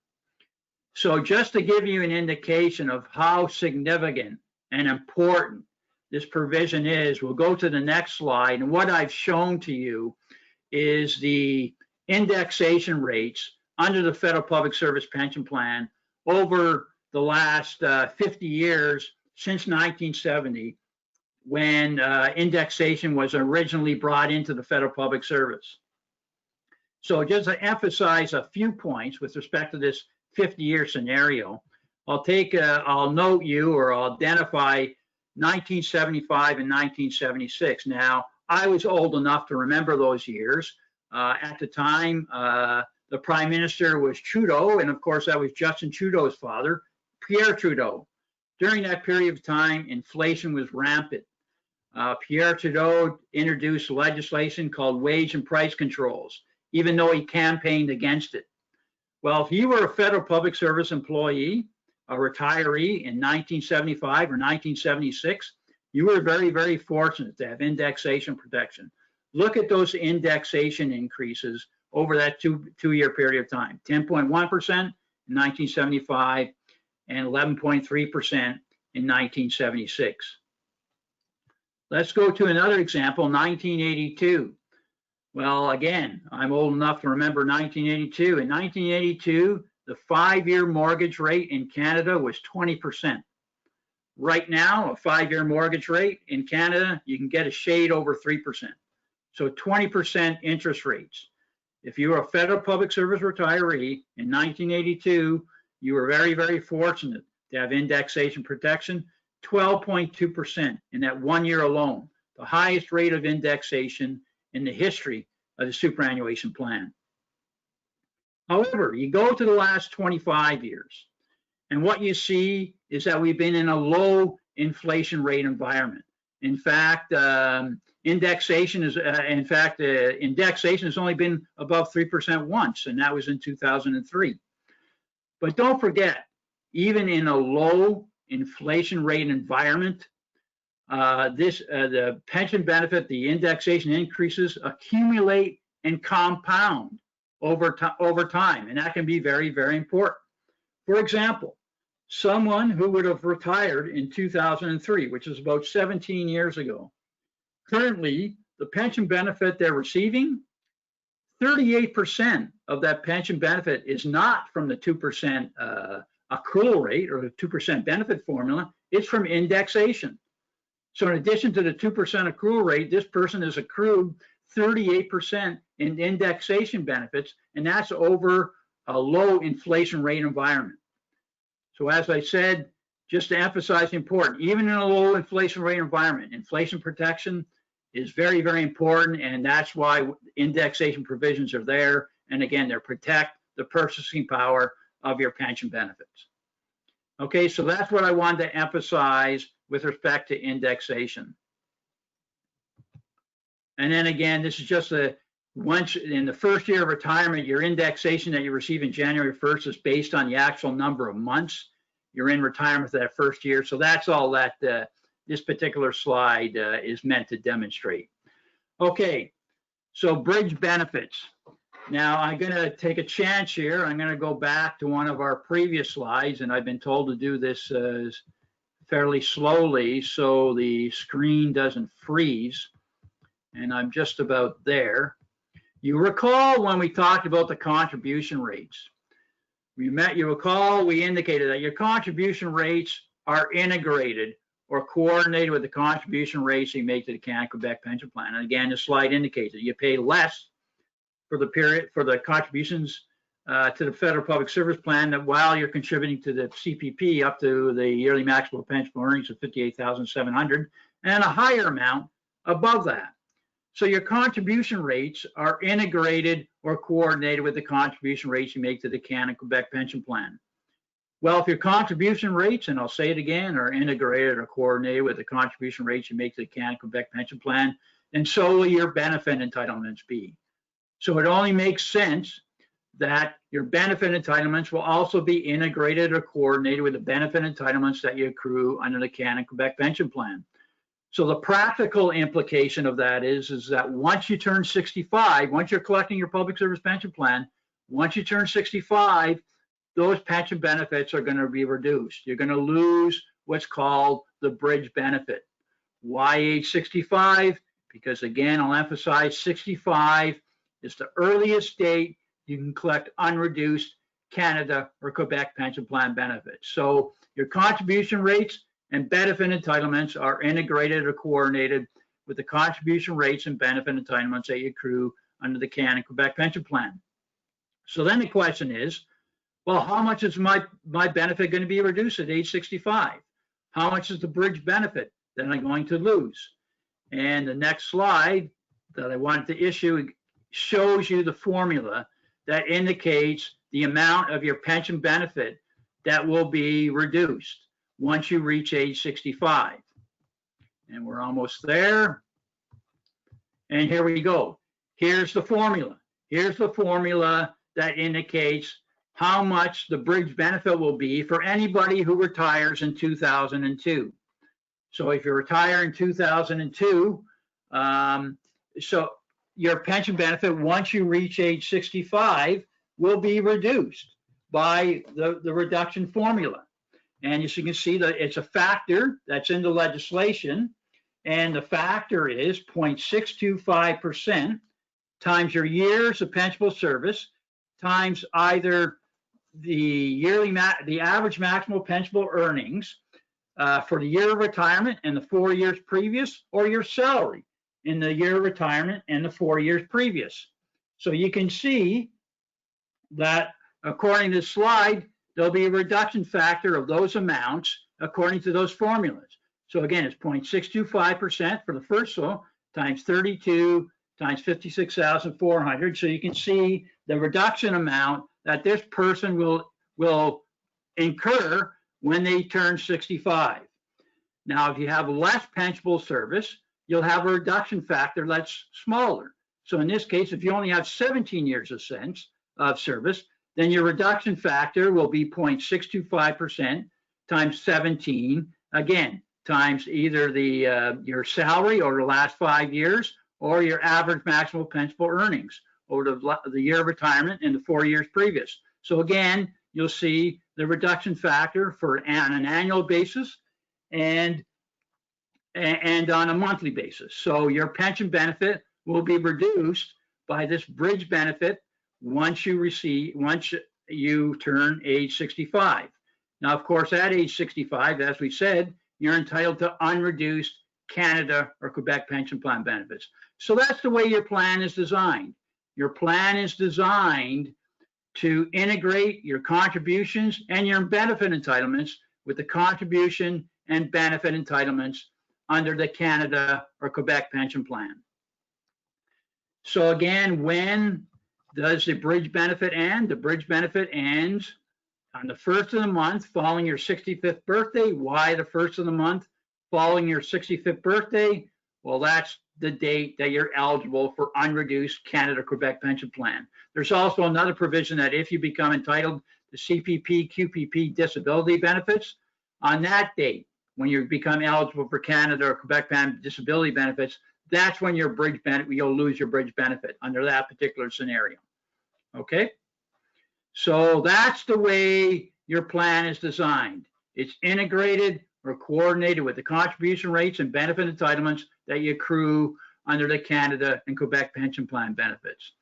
So just to give you an indication of how significant and important this provision is, we'll go to the next slide. And what I've shown to you is the indexation rates under the federal public service pension plan over the last 50 years since 1970, when indexation was originally brought into the federal public service. So just to emphasize a few points with respect to this 50-year scenario, I'll note you or I'll identify 1975 and 1976. Now, I was old enough to remember those years. At the time, the Prime Minister was Trudeau, and of course that was Justin Trudeau's father, Pierre Trudeau. During that period of time, inflation was rampant. Pierre Trudeau introduced legislation called wage and price controls, even though he campaigned against it. Well, if you were a federal public service employee, a retiree in 1975 or 1976, you were very, very fortunate to have indexation protection. Look at those indexation increases over that two-year period of time, 10.1% in 1975 and 11.3% in 1976. Let's go to another example, 1982. Well, again, I'm old enough to remember 1982. In 1982, the 5-year mortgage rate in Canada was 20%. Right now, a 5-year mortgage rate in Canada, you can get a shade over 3%. So 20% interest rates. If you were a federal public service retiree in 1982, you were very, very fortunate to have indexation protection, 12.2% in that 1 year alone, the highest rate of indexation in the history of the superannuation plan. However, you go to the last 25 years, and what you see is that we've been in a low inflation rate environment. In fact, indexation has only been above 3% once, and that was in 2003. But don't forget, even in a low inflation rate environment, the pension benefit, the indexation increases accumulate and compound over time, and that can be very, very important. For example, someone who would have retired in 2003, which is about 17 years ago, currently the pension benefit they're receiving, 38% of that pension benefit is not from the 2% accrual rate or the 2% benefit formula, it's from indexation. So in addition to the 2% accrual rate, this person has accrued 38% in indexation benefits, and that's over a low inflation rate environment. So as I said, just to emphasize the important, even in a low inflation rate environment, inflation protection is very, very important, and that's why indexation provisions are there. And again, they protect the purchasing power of your pension benefits. Okay, so that's what I wanted to emphasize with respect to indexation. And then again, this is just once in the first year of retirement, your indexation that you receive in January 1st is based on the actual number of months you're in retirement for that first year. So that's all that this particular slide is meant to demonstrate. Okay, so bridge benefits. Now I'm going to take a chance here. I'm going to go back to one of our previous slides, and I've been told to do this fairly slowly so the screen doesn't freeze. And I'm just about there. You recall when we talked about the contribution rates. You recall we indicated that your contribution rates are integrated or coordinated with the contribution rates you make to the Canada Quebec pension plan. And again, the slide indicates that you pay less for the period for the contributions to the federal public service plan that while you're contributing to the CPP up to the yearly maximum pension earnings of $58,700 and a higher amount above that. So your contribution rates are integrated or coordinated with the contribution rates you make to the Canada Quebec pension plan. Well, if your contribution rates, and I'll say it again, are integrated or coordinated with the contribution rates you make to the Canada Quebec pension plan, then so will your benefit entitlements be. So it only makes sense that your benefit entitlements will also be integrated or coordinated with the benefit entitlements that you accrue under the Canada Quebec pension plan. So the practical implication of that is that once you turn 65, once you're collecting your public service pension plan, once you turn 65, those pension benefits are going to be reduced. You're going to lose what's called the bridge benefit. Why age 65? Because again, I'll emphasize 65 is the earliest date you can collect unreduced Canada or Quebec pension plan benefits. So your contribution rates and benefit entitlements are integrated or coordinated with the contribution rates and benefit entitlements that you accrue under the Canada Quebec pension plan. So then the question is, well, how much is my benefit going to be reduced at age 65? How much is the bridge benefit that I'm going to lose? And the next slide that I wanted to shows you the formula that indicates the amount of your pension benefit that will be reduced once you reach age 65. And we're almost there. And here we go. Here's the formula. Here's the formula that indicates how much the bridge benefit will be for anybody who retires in 2002. So if you retire in 2002, so your pension benefit once you reach age 65 will be reduced by the reduction formula. And as you can see, that it's a factor that's in the legislation, and the factor is 0.625% times your years of pensionable service times either the average maximal pensionable earnings for the year of retirement and the 4 years previous, or your salary in the year of retirement and the 4 years previous. So you can see that according to this slide, there'll be a reduction factor of those amounts according to those formulas. So again, it's 0.625% for the first one times 32 times 56,400. So you can see the reduction amount that this person will incur when they turn 65. Now, if you have less pensionable service, you'll have a reduction factor that's smaller. So in this case, if you only have 17 years of service, then your reduction factor will be 0.625% times 17, again, times either your salary over the last 5 years or your average maximal pensionable earnings over the year of retirement and the 4 years previous. So again, you'll see the reduction factor on an annual basis and on a monthly basis. So your pension benefit will be reduced by this bridge benefit once you turn age 65. Now, of course, at age 65, as we said, you're entitled to unreduced Canada or Quebec pension plan benefits. So that's the way your plan is designed. Your plan is designed to integrate your contributions and your benefit entitlements with the contribution and benefit entitlements under the Canada or Quebec pension plan. So again, when does the bridge benefit end? The bridge benefit ends on the first of the month following your 65th birthday. Why the first of the month following your 65th birthday? Well, that's the date that you're eligible for unreduced Canada Quebec pension plan. There's also another provision that if you become entitled to CPP, QPP disability benefits, on that date, when you become eligible for Canada or Quebec disability benefits, that's when your bridge benefit, you'll lose your bridge benefit under that particular scenario. Okay? So that's the way your plan is designed. It's integrated or coordinated with the contribution rates and benefit entitlements that you accrue under the Canada and Quebec pension plan benefits.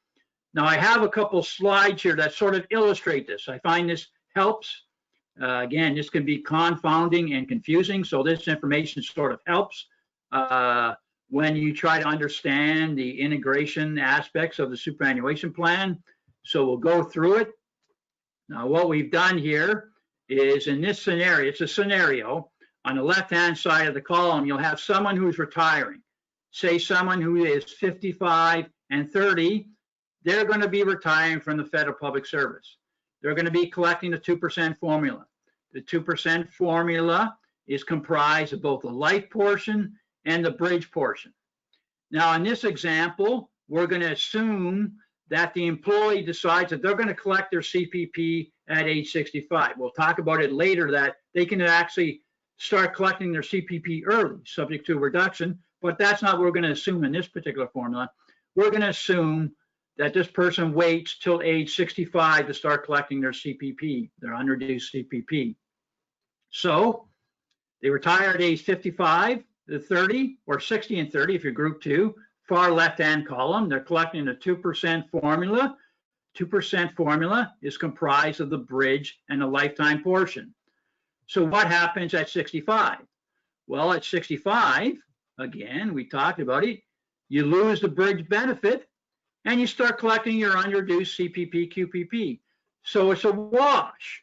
Now, I have a couple slides here that sort of illustrate this. I find this helps. Again, this can be confounding and confusing, so this information sort of helps when you try to understand the integration aspects of the superannuation plan. So we'll go through it. Now, what we've done here is in this scenario, it's a scenario. On the left-hand side of the column, you'll have someone who's retiring. Say someone who is 55 and 30, they're going to be retiring from the federal public service. They're going to be collecting the 2% formula. The 2% formula is comprised of both the life portion and the bridge portion. Now, in this example, we're going to assume that the employee decides that they're going to collect their CPP at age 65. We'll talk about it later that they can actually start collecting their CPP early, subject to reduction, but that's not what we're going to assume in this particular formula. We're going to assume that this person waits till age 65 to start collecting their CPP, their unreduced CPP. So they retire at age 55 to 30 or 60 and 30 if you're group 2, far left-hand column, they're collecting the 2% formula. 2% formula is comprised of the bridge and the lifetime portion. So what happens at 65? Well, at 65, again, we talked about it, you lose the bridge benefit and you start collecting your unreduced CPP, QPP. So it's a wash.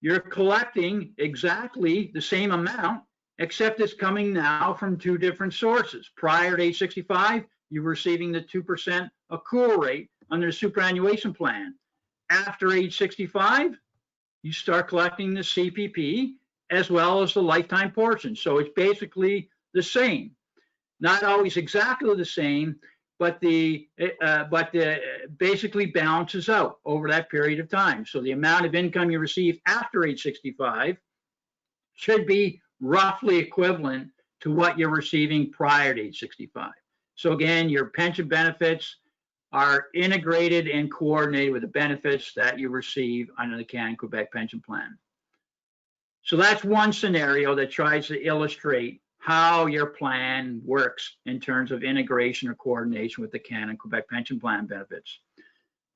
You're collecting exactly the same amount, except it's coming now from two different sources. Prior to age 65, you're receiving the 2% accrual rate under the superannuation plan. After age 65, you start collecting the CPP as well as the lifetime portion. So it's basically the same. Not always exactly the same, but basically balances out over that period of time. So the amount of income you receive after age 65 should be roughly equivalent to what you're receiving prior to age 65. So again, your pension benefits are integrated and coordinated with the benefits that you receive under the Canada Quebec pension plan. So that's one scenario that tries to illustrate how your plan works in terms of integration or coordination with the Canada Quebec pension plan benefits.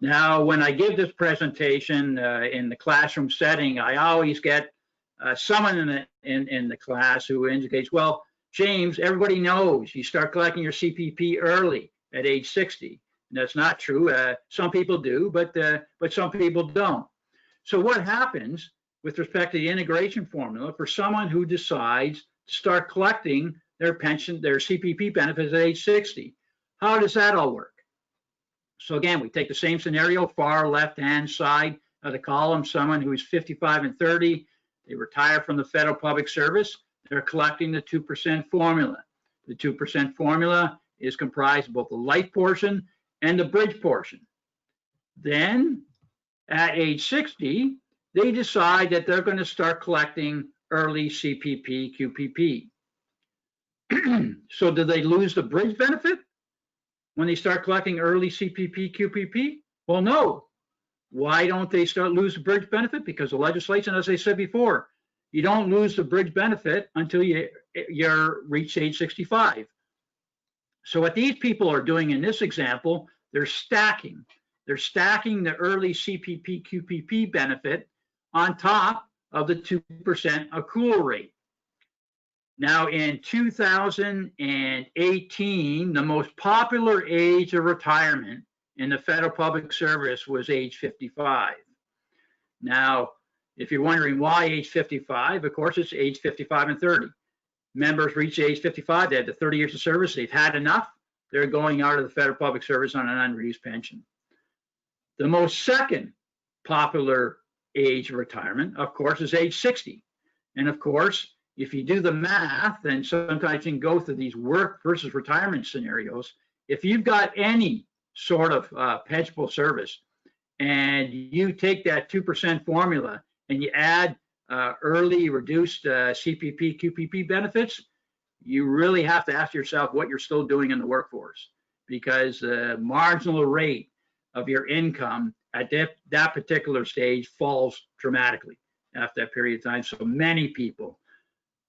Now, when I give this presentation in the classroom setting, I always get someone in the class who indicates, well, James, everybody knows you start collecting your CPP early at age 60. And that's not true. Some people do, but some people don't. So what happens with respect to the integration formula for someone who decides to start collecting their pension, their CPP benefits at age 60? How does that all work? So again, we take the same scenario, far left-hand side of the column, someone who is 55 and 30, they retire from the federal public service, they're collecting the 2% formula. The 2% formula is comprised of both the life portion and the bridge portion. Then at age 60, they decide that they're going to start collecting early CPP, QPP. So do they lose the bridge benefit when they start collecting early CPP, QPP? Well, no. Why don't they lose the bridge benefit? Because the legislation, as I said before, you don't lose the bridge benefit until you're reach age 65. So what these people are doing in this example, they're stacking. They're stacking the early CPP, QPP benefit on top of the 2% accrual rate. Now, in 2018, the most popular age of retirement in the federal public service was age 55. Now, if you're wondering why age 55, of course, it's age 55 and 30. Members reach age 55, they had the 30 years of service, they've had enough, they're going out of the federal public service on an unreduced pension. The most second popular age of retirement, of course, is age 60. And of course, if you do the math, and sometimes you can go through these work versus retirement scenarios, if you've got any sort of pensionable service and you take that 2% formula and you add early reduced CPP, QPP benefits, you really have to ask yourself what you're still doing in the workforce, because the marginal rate of your income at that particular stage falls dramatically after that period of time. So many people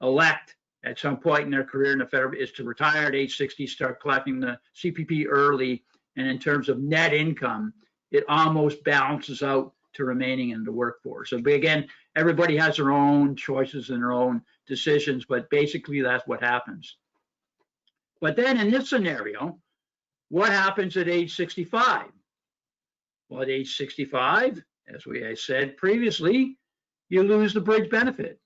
elect at some point in their career in the federal is to retire at age 60, start collecting the CPP early, and in terms of net income, it almost balances out to remaining in the workforce. So again, everybody has their own choices and their own decisions, but basically that's what happens. But then in this scenario, what happens at age 65? Well, at age 65, as I said previously, you lose the bridge benefit.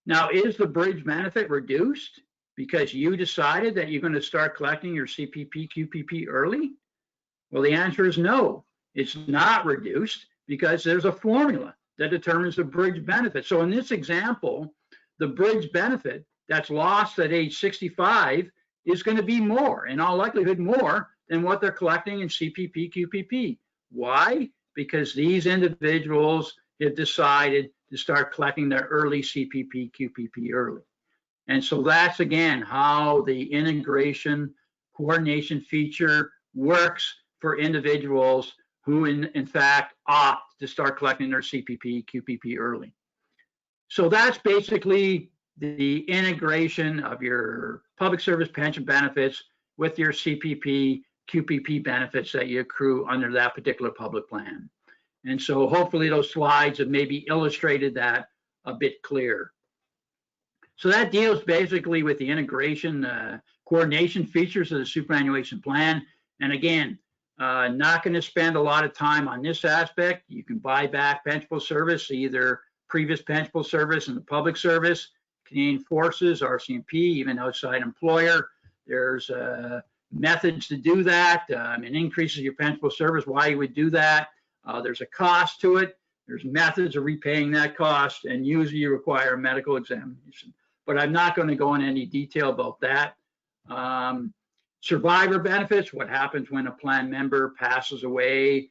Now, is the bridge benefit reduced because you decided that you're going to start collecting your CPP, QPP early? Well, the answer is no. It's not reduced because there's a formula that determines the bridge benefit. So in this example, the bridge benefit that's lost at age 65 is going to be more, in all likelihood, more than what they're collecting in CPP, QPP. Why? Because these individuals have decided to start collecting their early CPP, QPP early. And so that's, again, how the integration coordination feature works for individuals who, in fact, opt to start collecting their CPP, QPP early. So that's basically the integration of your public service pension benefits with your CPP, QPP benefits that you accrue under that particular public plan. And so hopefully those slides have maybe illustrated that a bit clearer. So that deals basically with the integration coordination features of the superannuation plan. And again, not going to spend a lot of time on this aspect. You can buy back pensionable service, either previous pensionable service in the public service, Canadian Forces, RCMP, even outside employer. There's methods to do that. It increases your pensionable service, why you would do that. There's a cost to it. There's methods of repaying that cost, and usually you require a medical examination. But I'm not going to go into any detail about that. Survivor benefits, what happens when a plan member passes away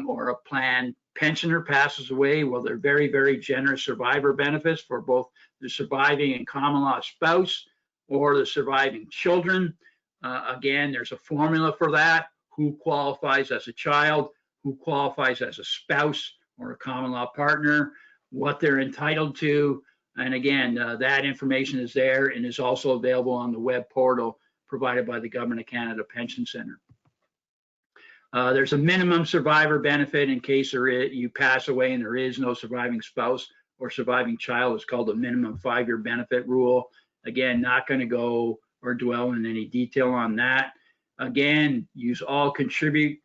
or a plan pensioner passes away? Well, they're very, very generous survivor benefits for both the surviving and common law spouse or the surviving children. Again, there's a formula for that. Who qualifies as a child, who qualifies as a spouse or a common law partner, what they're entitled to. And again, that information is there and is also available on the web portal provided by the Government of Canada Pension Centre. There's a minimum survivor benefit in case you pass away and there is no surviving spouse or surviving child. It's called the minimum 5-year benefit rule. Again, not going to go or dwell in any detail on that. Again, use all contribute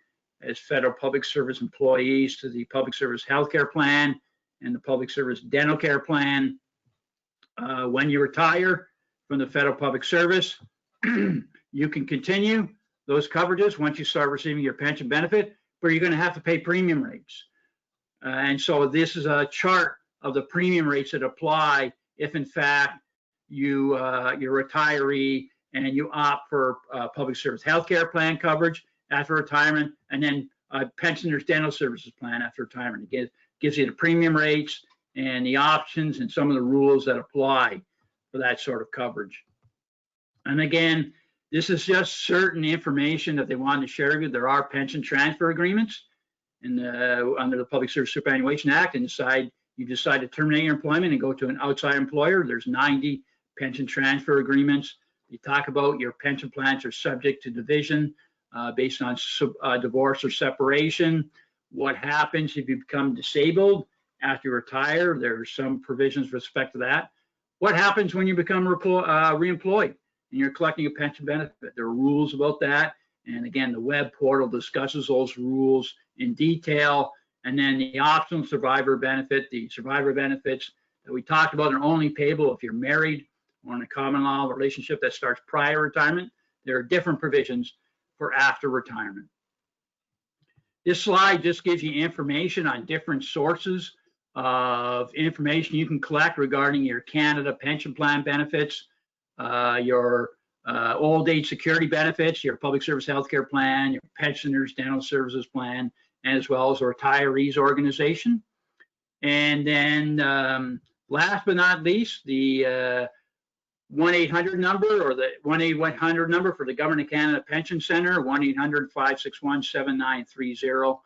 as federal public service employees to the public service healthcare plan and the public service dental care plan. When you retire from the federal public service, you can continue those coverages once you start receiving your pension benefit, but you're going to have to pay premium rates. And so this is a chart of the premium rates that apply if in fact you're a retiree and you opt for public service healthcare plan coverage after retirement, and then pensioners dental services plan after retirement. It gives you the premium rates and the options and some of the rules that apply for that sort of coverage. And again, this is just certain information that they wanted to share with you. There are pension transfer agreements under the Public Service Superannuation Act, and you decide to terminate your employment and go to an outside employer. There's 90 pension transfer agreements. You talk about your pension plans are subject to division based on divorce or separation. What happens if you become disabled after you retire? There's some provisions with respect to that. What happens when you become reemployed and you're collecting a pension benefit? There are rules about that. And again, the web portal discusses those rules in detail. And then the optional survivor benefit, the survivor benefits that we talked about are only payable if you're married or in a common law relationship that starts prior to retirement. There are different provisions for after retirement. This slide just gives you information on different sources of information you can collect regarding your Canada pension plan benefits, your old age security benefits, your public service healthcare plan, your pensioners dental services plan, as well as a retirees organization. And then last but not least, the 1-800 number, or the 1-800 number for the Government of Canada Pension Centre, 1-800-561-7930.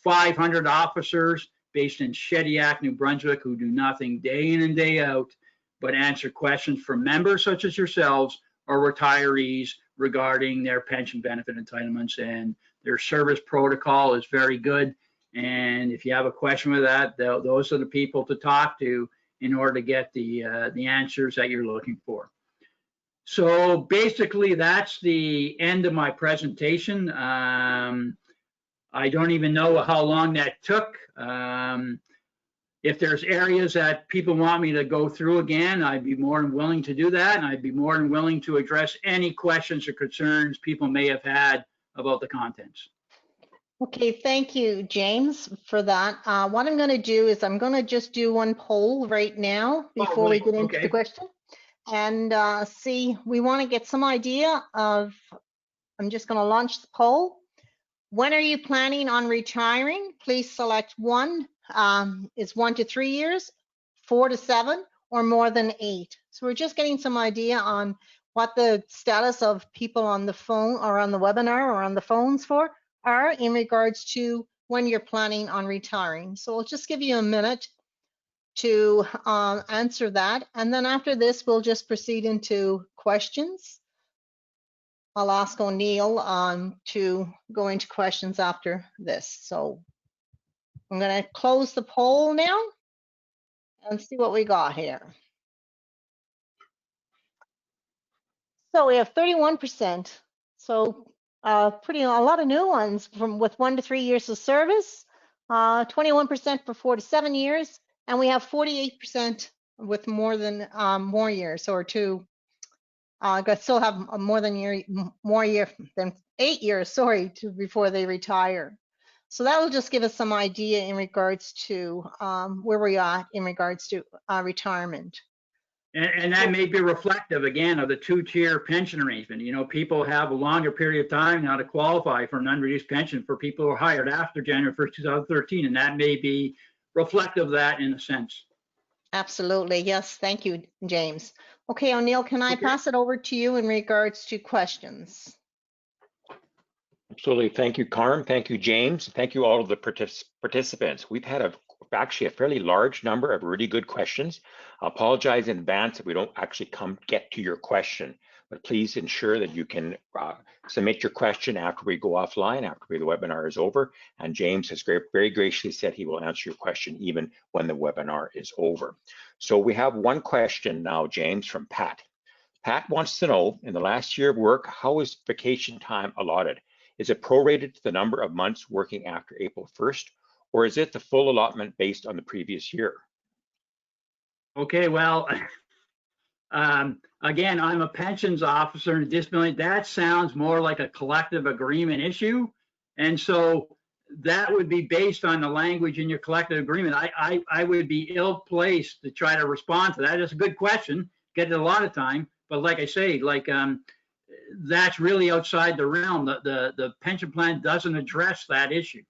500 officers based in Shediac, New Brunswick, who do nothing day in and day out but answer questions from members such as yourselves or retirees regarding their pension benefit entitlements. And their service protocol is very good. And if you have a question with that, those are the people to talk to in order to get the answers that you're looking for. So basically, that's the end of my presentation. I don't even know how long that took. If there's areas that people want me to go through again, I'd be more than willing to do that. And I'd be more than willing to address any questions or concerns people may have had about the contents. Okay, thank you, James, for that. What I'm going to do is I'm going to just do one poll right now before we get into the question. And see, we want to get some idea of, I'm just going to launch the poll. When are you planning on retiring? Please select 1. Is 1 to 3 years, 4 to 7, or more than 8. So we're just getting some idea on what the status of people on the phone or on the webinar or on the phones are in regards to when you're planning on retiring. So I'll just give you a minute to answer that. And then after this, we'll just proceed into questions. I'll ask O'Neill to go into questions after this. So I'm going to close the poll now and see what we got here. So we have 31%. So a lot of new ones with 1 to 3 years of service, 21% for 4 to 7 years, and we have 48% with more years, or 2 still have more than 8 years, sorry, before they retire. So that will just give us some idea in regards to where we are in regards to retirement. And that may be reflective, again, of the two-tier pension arrangement. You know, people have a longer period of time now to qualify for an unreduced pension for people who are hired after January 1st, 2013, and that may be reflective of that in a sense. Absolutely. Yes. Thank you, James. Okay, O'Neill, can I pass it over to you in regards to questions? Absolutely. Thank you, Carm. Thank you, James. Thank you all of the participants. We've had actually a fairly large number of really good questions. I apologize in advance if we don't actually get to your question, but please ensure that you can submit your question after we go offline, after the webinar is over. And James has very graciously said he will answer your question even when the webinar is over. So we have one question now, James, from Pat. Pat wants to know, in the last year of work, how is vacation time allotted? Is it prorated to the number of months working after April 1st, or is it the full allotment based on the previous year? Okay, well, again, I'm a pensions officer and disability. That sounds more like a collective agreement issue. And so that would be based on the language in your collective agreement. I would be ill-placed to try to respond to that. It's a good question, get it a lot of time. But like I say, that's really outside the realm. The pension plan doesn't address that issue.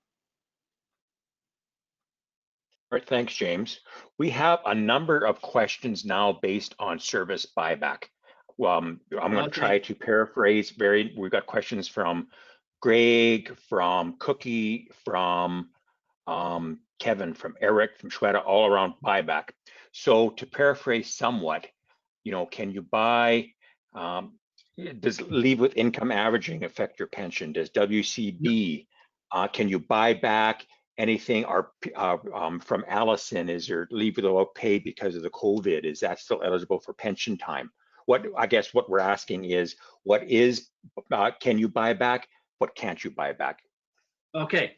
All right, thanks, James. We have a number of questions now based on service buyback. I'm going to try to paraphrase. We've got questions from Greg, from Cookie, from Kevin, from Eric, from Shweta, all around buyback. So to paraphrase somewhat, you know, can you buy? Does leave with income averaging affect your pension? Does WCB? Can you buy back anything? From Allison, is there leave without pay because of the COVID? Is that still eligible for pension time? I guess what we're asking is, can you buy back? What can't you buy back? Okay,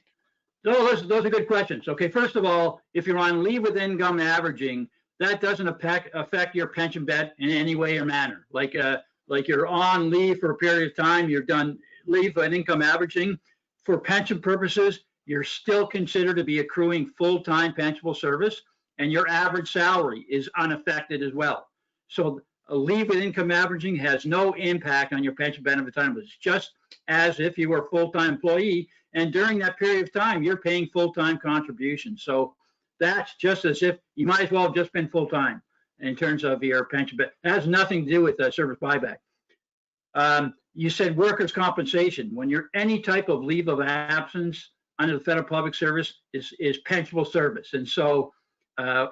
those are good questions. Okay, first of all, if you're on leave with income averaging, that doesn't affect your pension bet in any way or manner. Like you're on leave for a period of time, you're done leave with income averaging. For pension purposes, you're still considered to be accruing full-time pensionable service, and your average salary is unaffected as well. So a leave with income averaging has no impact on your pension benefit entitlement. It's just as if you were a full-time employee, and during that period of time, you're paying full-time contributions. So that's just as if you might as well have just been full-time in terms of your pension, but it has nothing to do with service buyback. You said workers' compensation. When you're any type of leave of absence under the Federal Public Service is pensionable service. And so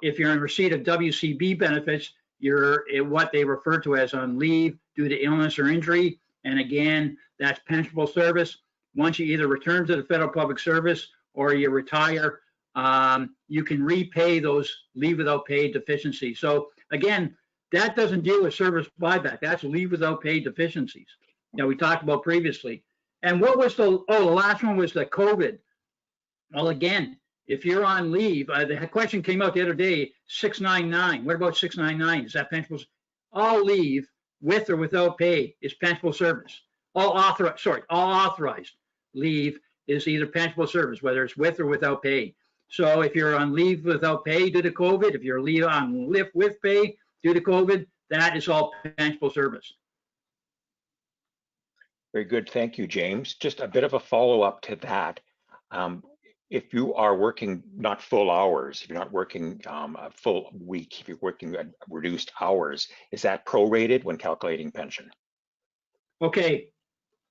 if you're in receipt of WCB benefits, you're what they refer to as on leave due to illness or injury. And again, that's pensionable service. Once you either return to the Federal Public Service or you retire, you can repay those leave without pay deficiencies. So again, that doesn't deal with service buyback. That's leave without pay deficiencies that we talked about previously. And what was the last one was the COVID. Well, again, if you're on leave, the question came out the other day, 699. What about 699? Is that pensionable? All leave with or without pay is pensionable service. All authorized leave is either pensionable service, whether it's with or without pay. So if you're on leave without pay due to COVID, if you're on leave with pay due to COVID, that is all pensionable service. Very good. Thank you, James. Just a bit of a follow-up to that. If you are working not full hours, if you're not working a full week, if you're working reduced hours, is that prorated when calculating pension? Okay,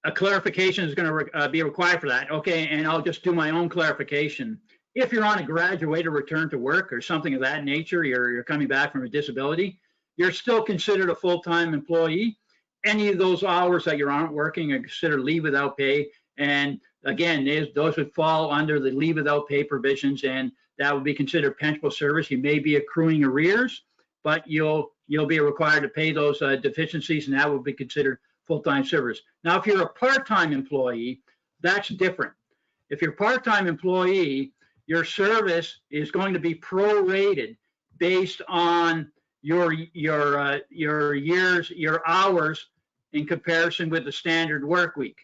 a clarification is going to be required for that. Okay, and I'll just do my own clarification. If you're on a graduate or return to work or something of that nature, you're coming back from a disability, you're still considered a full-time employee. Any of those hours that you aren't working are considered leave without pay. And again, those would fall under the leave without pay provisions, and that would be considered pensionable service. You may be accruing arrears, but you'll be required to pay those deficiencies, and that would be considered full-time service. Now, if you're a part-time employee, that's different. If you're a part-time employee, your service is going to be prorated based on your years, your hours in comparison with the standard work week.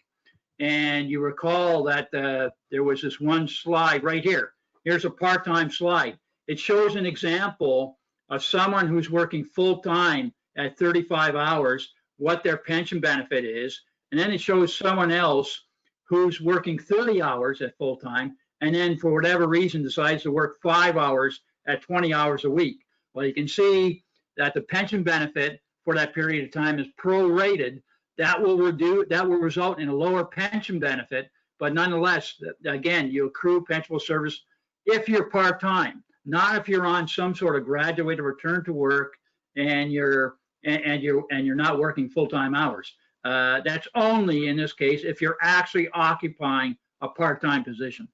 And you recall that there was this one slide right here. Here's a part-time slide. It shows an example of someone who's working full-time at 35 hours, what their pension benefit is. And then it shows someone else who's working 30 hours at full-time, and then for whatever reason decides to work 5 hours at 20 hours a week. Well, you can see that the pension benefit for that period of time is prorated. That will result in a lower pension benefit, but nonetheless, again, you accrue pensionable service if you're part-time, not if you're on some sort of graduated return to work and you're not working full-time hours. That's only in this case if you're actually occupying a part-time position.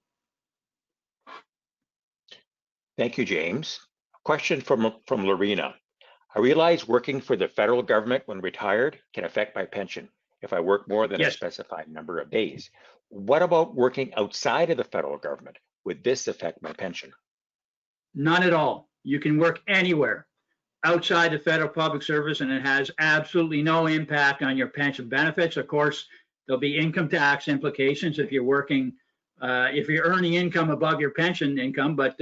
Thank you, James. Question from Lorena. I realize working for the federal government when retired can affect my pension if I work more than a specified number of days. What about working outside of the federal government? Would this affect my pension? None at all. You can work anywhere outside the federal public service, and it has absolutely no impact on your pension benefits. Of course, there'll be income tax implications if you're working, if you're earning income above your pension income, but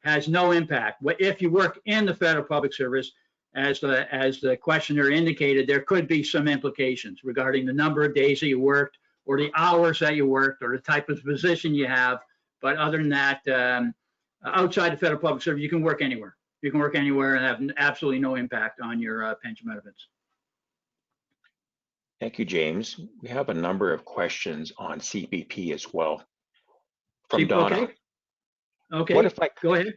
has no impact. If you work in the federal public service, as the questioner indicated, there could be some implications regarding the number of days that you worked, or the hours that you worked, or the type of position you have. But other than that, outside the federal public service, you can work anywhere. You can work anywhere and have absolutely no impact on your pension benefits. Thank you, James. We have a number of questions on CPP as well. From Donna. Okay. What if I go ahead?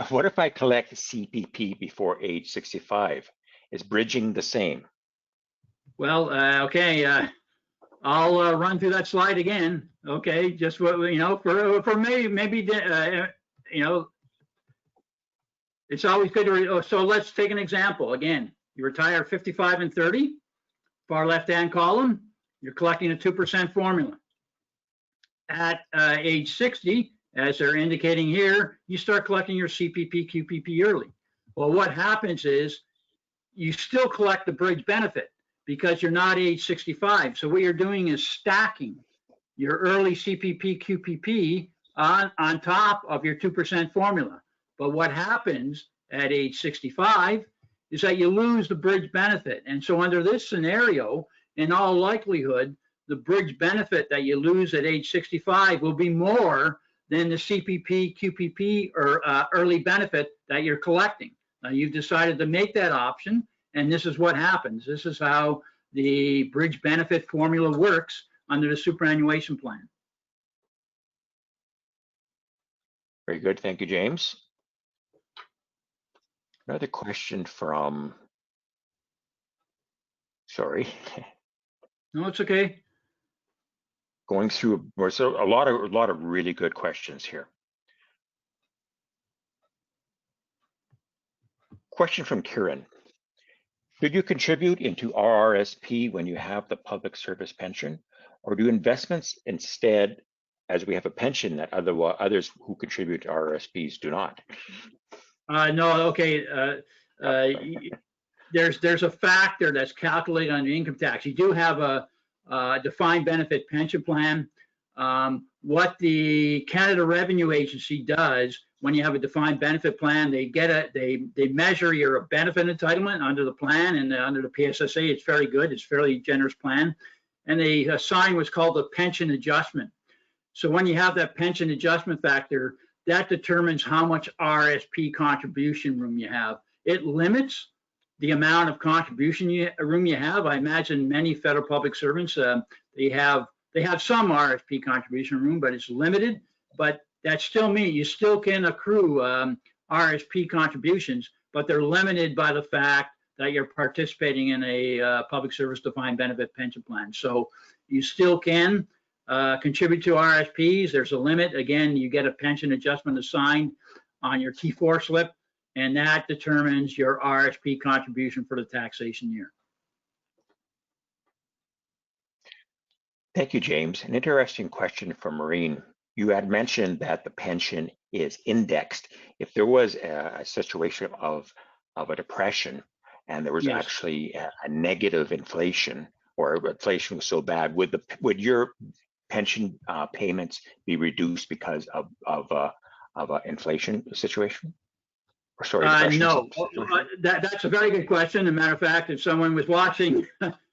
What if I collect CPP before age 65? Is bridging the same? Well, okay. I'll run through that slide again. Okay, just what for me, maybe it's always good to. So let's take an example again. You retire 55 and 30. Far left-hand column, you're collecting a 2% formula. At age 60, as they're indicating here, you start collecting your CPP, QPP early. Well, what happens is you still collect the bridge benefit because you're not age 65. So what you're doing is stacking your early CPP, QPP on top of your 2% formula. But what happens at age 65 is that you lose the bridge benefit. And so under this scenario, in all likelihood, the bridge benefit that you lose at age 65 will be more than the CPP, QPP, or early benefit that you're collecting. Now, you've decided to make that option, and this is what happens. This is how the bridge benefit formula works under the superannuation plan. Very good. Thank you, James. Another question from, sorry. No, it's okay. Going through, so a lot of really good questions here. Question from Kieran. Should you contribute into RRSP when you have the public service pension, or do investments instead, as we have a pension that others who contribute to RRSPs do not? No, okay. There's a factor that's calculated on the income tax. You do have a defined benefit pension plan. What the Canada Revenue Agency does when you have a defined benefit plan, they measure your benefit entitlement under the plan, and under the PSSA, it's very good. It's a fairly generous plan, and they assign what's called the pension adjustment. So when you have that pension adjustment factor, that determines how much RSP contribution room you have. It limits the amount of contribution room you have. I imagine many federal public servants, they have some RSP contribution room, but it's limited. But that still means you still can accrue RSP contributions, but they're limited by the fact that you're participating in a public service defined benefit pension plan. So you still can contribute to RSPs. There's a limit. Again, you get a pension adjustment assigned on your T4 slip, and that determines your RSP contribution for the taxation year. Thank you, James. An interesting question from Maureen. You had mentioned that the pension is indexed. If there was a situation of a depression and there was Yes. actually a negative inflation, or inflation was so bad, would your pension payments be reduced because of a inflation situation? Or sorry, depression No, situation? that's a very good question. As a matter of fact, if someone was watching,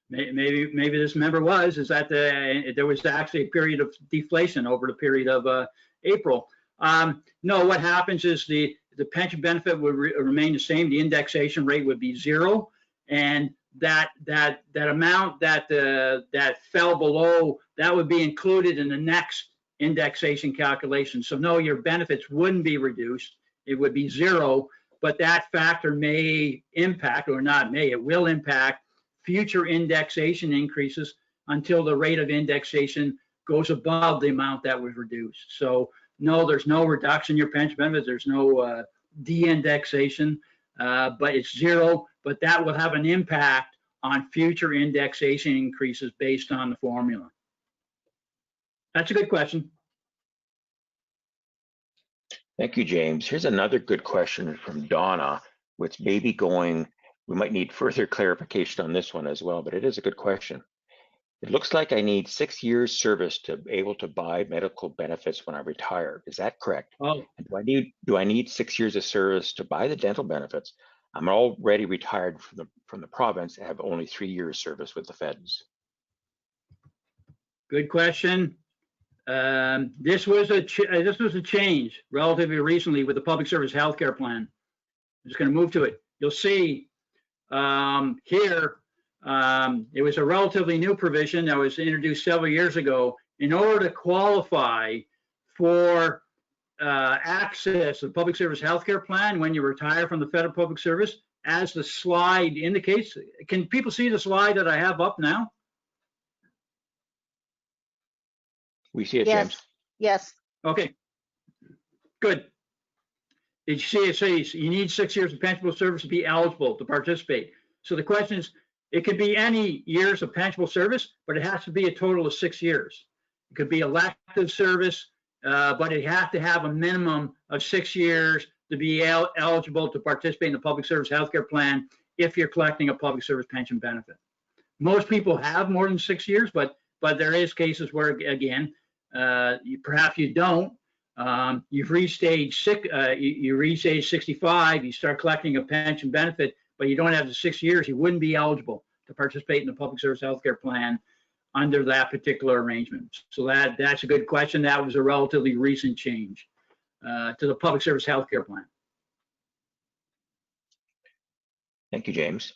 maybe this member is that there was actually a period of deflation over the period of April. No, what happens is the pension benefit would remain the same. The indexation rate would be 0, and that amount that fell below, that would be included in the next indexation calculation. So no, your benefits wouldn't be reduced. It would be 0, but that factor may impact, or not may, it will impact future indexation increases until the rate of indexation goes above the amount that was reduced. So no, there's no reduction in your pension benefits. There's no de-indexation, but it's 0, but that will have an impact on future indexation increases based on the formula. That's a good question. Thank you, James. Here's another good question from Donna, which may be going, we might need further clarification on this one as well, but it is a good question. It looks like I need 6 years service to be able to buy medical benefits when I retire. Is that correct? Oh, And do I need 6 years of service to buy the dental benefits? I'm already retired from the province and have only 3 years service with the feds. good question. This was a change relatively recently with the public service healthcare plan. I'm just going to move to it. You'll see here, it was a relatively new provision that was introduced several years ago. In order to qualify for access to the public service healthcare plan when you retire from the federal public service, as the slide indicates, can people see the slide that I have up now? We see it, James. Yes. Okay, good. Did you see it says you need 6 years of pensionable service to be eligible to participate? So the question is, it could be any years of pensionable service, but it has to be a total of 6 years. It could be elective service, but it has to have a minimum of 6 years to be eligible to participate in the public service healthcare plan if you're collecting a public service pension benefit. Most people have more than 6 years, but there is cases where, again, perhaps you don't. You've reached age 65, you start collecting a pension benefit, but you don't have the 6 years, you wouldn't be eligible to participate in the public service healthcare plan under that particular arrangement. So that's a good question. That was a relatively recent change to the public service healthcare plan. Thank you, James.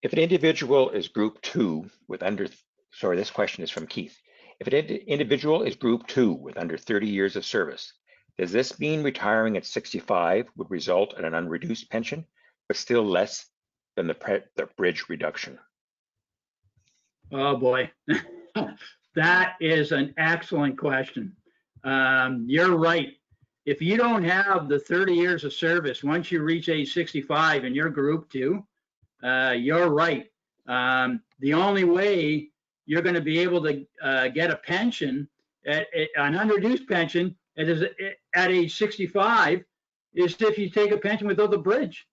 If an individual is group 2 with this question is from Keith. If an individual is group 2 with under 30 years of service, does this mean retiring at 65 would result in an unreduced pension, but still less than the bridge reduction? Oh boy, that is an excellent question. You're right. If you don't have the 30 years of service, once you reach age 65 and you're group 2, you're right. The only way you're going to be able to get a pension, an unreduced pension at age 65, is if you take a pension without the bridge.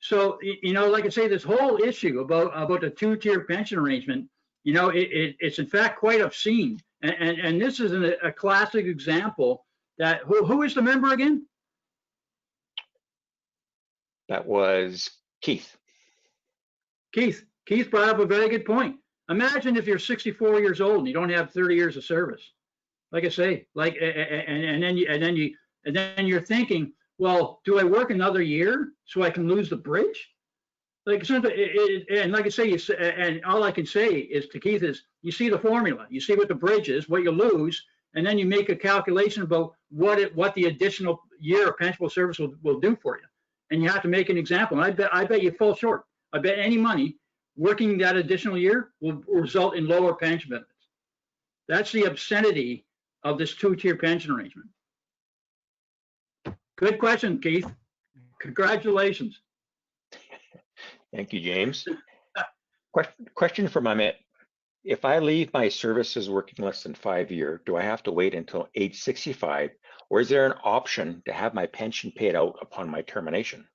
So, like I say, this whole issue about the 2-tier pension arrangement, it's in fact quite obscene. And this is a classic example that, who is the member again? That was Keith. Keith brought up a very good point. Imagine if you're 64 years old and you don't have 30 years of service. Like I say, and then you're thinking, well, do I work another year so I can lose the bridge? And like I say, and all I can say is to Keith is, you see the formula, you see what the bridge is, what you lose, and then you make a calculation about what the additional year of pensionable service will do for you. And you have to make an example. And I bet you fall short. I bet any money working that additional year will result in lower pension benefits. That's the obscenity of this 2-tier pension arrangement. Good question, Keith. Congratulations. Thank you, James. Question from Amit. If I leave my services working less than 5 years, do I have to wait until age 65, or is there an option to have my pension paid out upon my termination?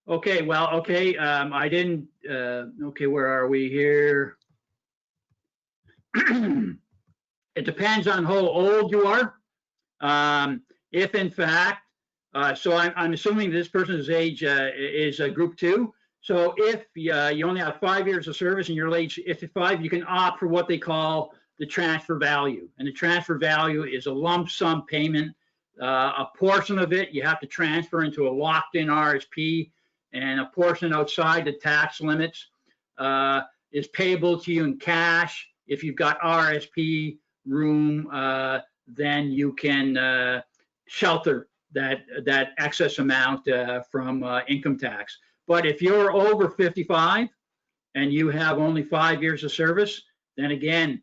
Okay, well, okay, I didn't, okay, where are we here? It depends on how old you are. If in fact, so I'm assuming this person's age is group 2. So if you only have 5 years of service and you're age 55, you can opt for what they call the transfer value. And the transfer value is a lump sum payment. A portion of it you have to transfer into a locked-in RSP, and a portion outside the tax limits is payable to you in cash. If you've got RSP room, then you can shelter that excess amount from income tax. But if you're over 55 and you have only 5 years of service, then again,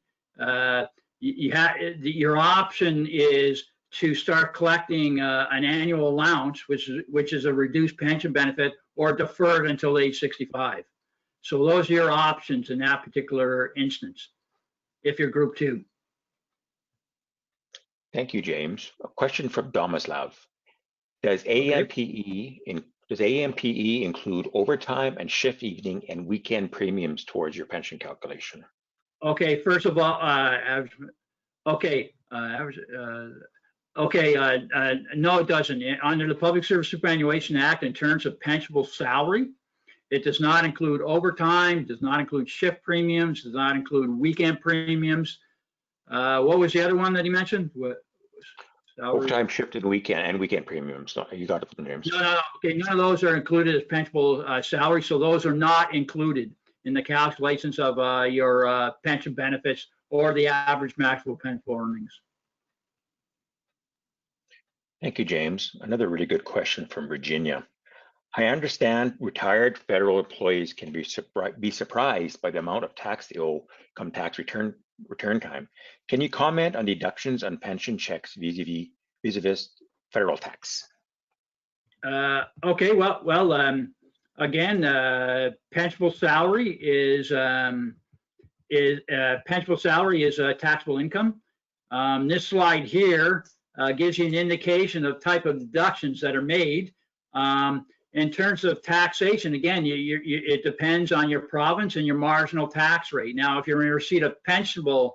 your option is to start collecting an annual allowance, which is a reduced pension benefit, or deferred until age 65. So those are your options in that particular instance, if you're group 2. Thank you, James. A question from Domislav. Does AMPE include overtime and shift evening and weekend premiums towards your pension calculation? Okay, first of all, no, it doesn't. Under the Public Service Superannuation Act, in terms of pensionable salary, it does not include overtime, does not include shift premiums, does not include weekend premiums. What was the other one that he mentioned? What? Overtime, shift, and weekend premiums. No, you got it from James. No. Okay, none of those are included as pensionable salary, so those are not included in the calculations of your pension benefits or the average maximum pensionable earnings. Thank you, James. Another really good question from Virginia. I understand retired federal employees can be surprised by the amount of tax they owe come tax return time. Can you comment on deductions on pension checks vis-a-vis federal tax? Okay, well, again, pensionable salary is taxable income. This slide here gives you an indication of type of deductions that are made. In terms of taxation, again, it depends on your province and your marginal tax rate. Now, if you're in receipt of pensionable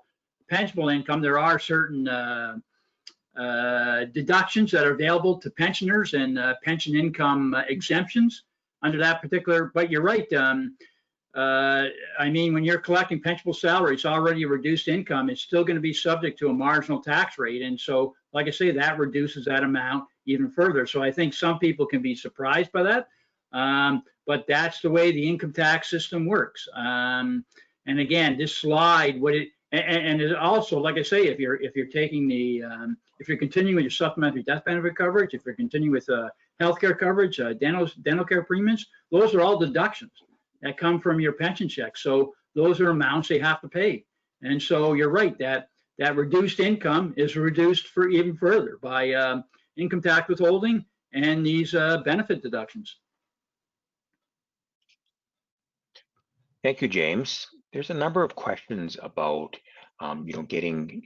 income, there are certain deductions that are available to pensioners and pension income exemptions under that particular. But you're right. I mean, when you're collecting pensionable salary, it's already a reduced income. It's still going to be subject to a marginal tax rate, and so, like I say, that reduces that amount even further. So I think some people can be surprised by that, but that's the way the income tax system works. And again, this slide, and it also, like I say, if you're taking if you're continuing with your supplementary death benefit coverage, if you're continuing with healthcare coverage, dental care premiums, those are all deductions that come from your pension check. So those are amounts they have to pay. And so you're right that reduced income is reduced for even further by income tax withholding and these benefit deductions. Thank you, James. There's a number of questions about getting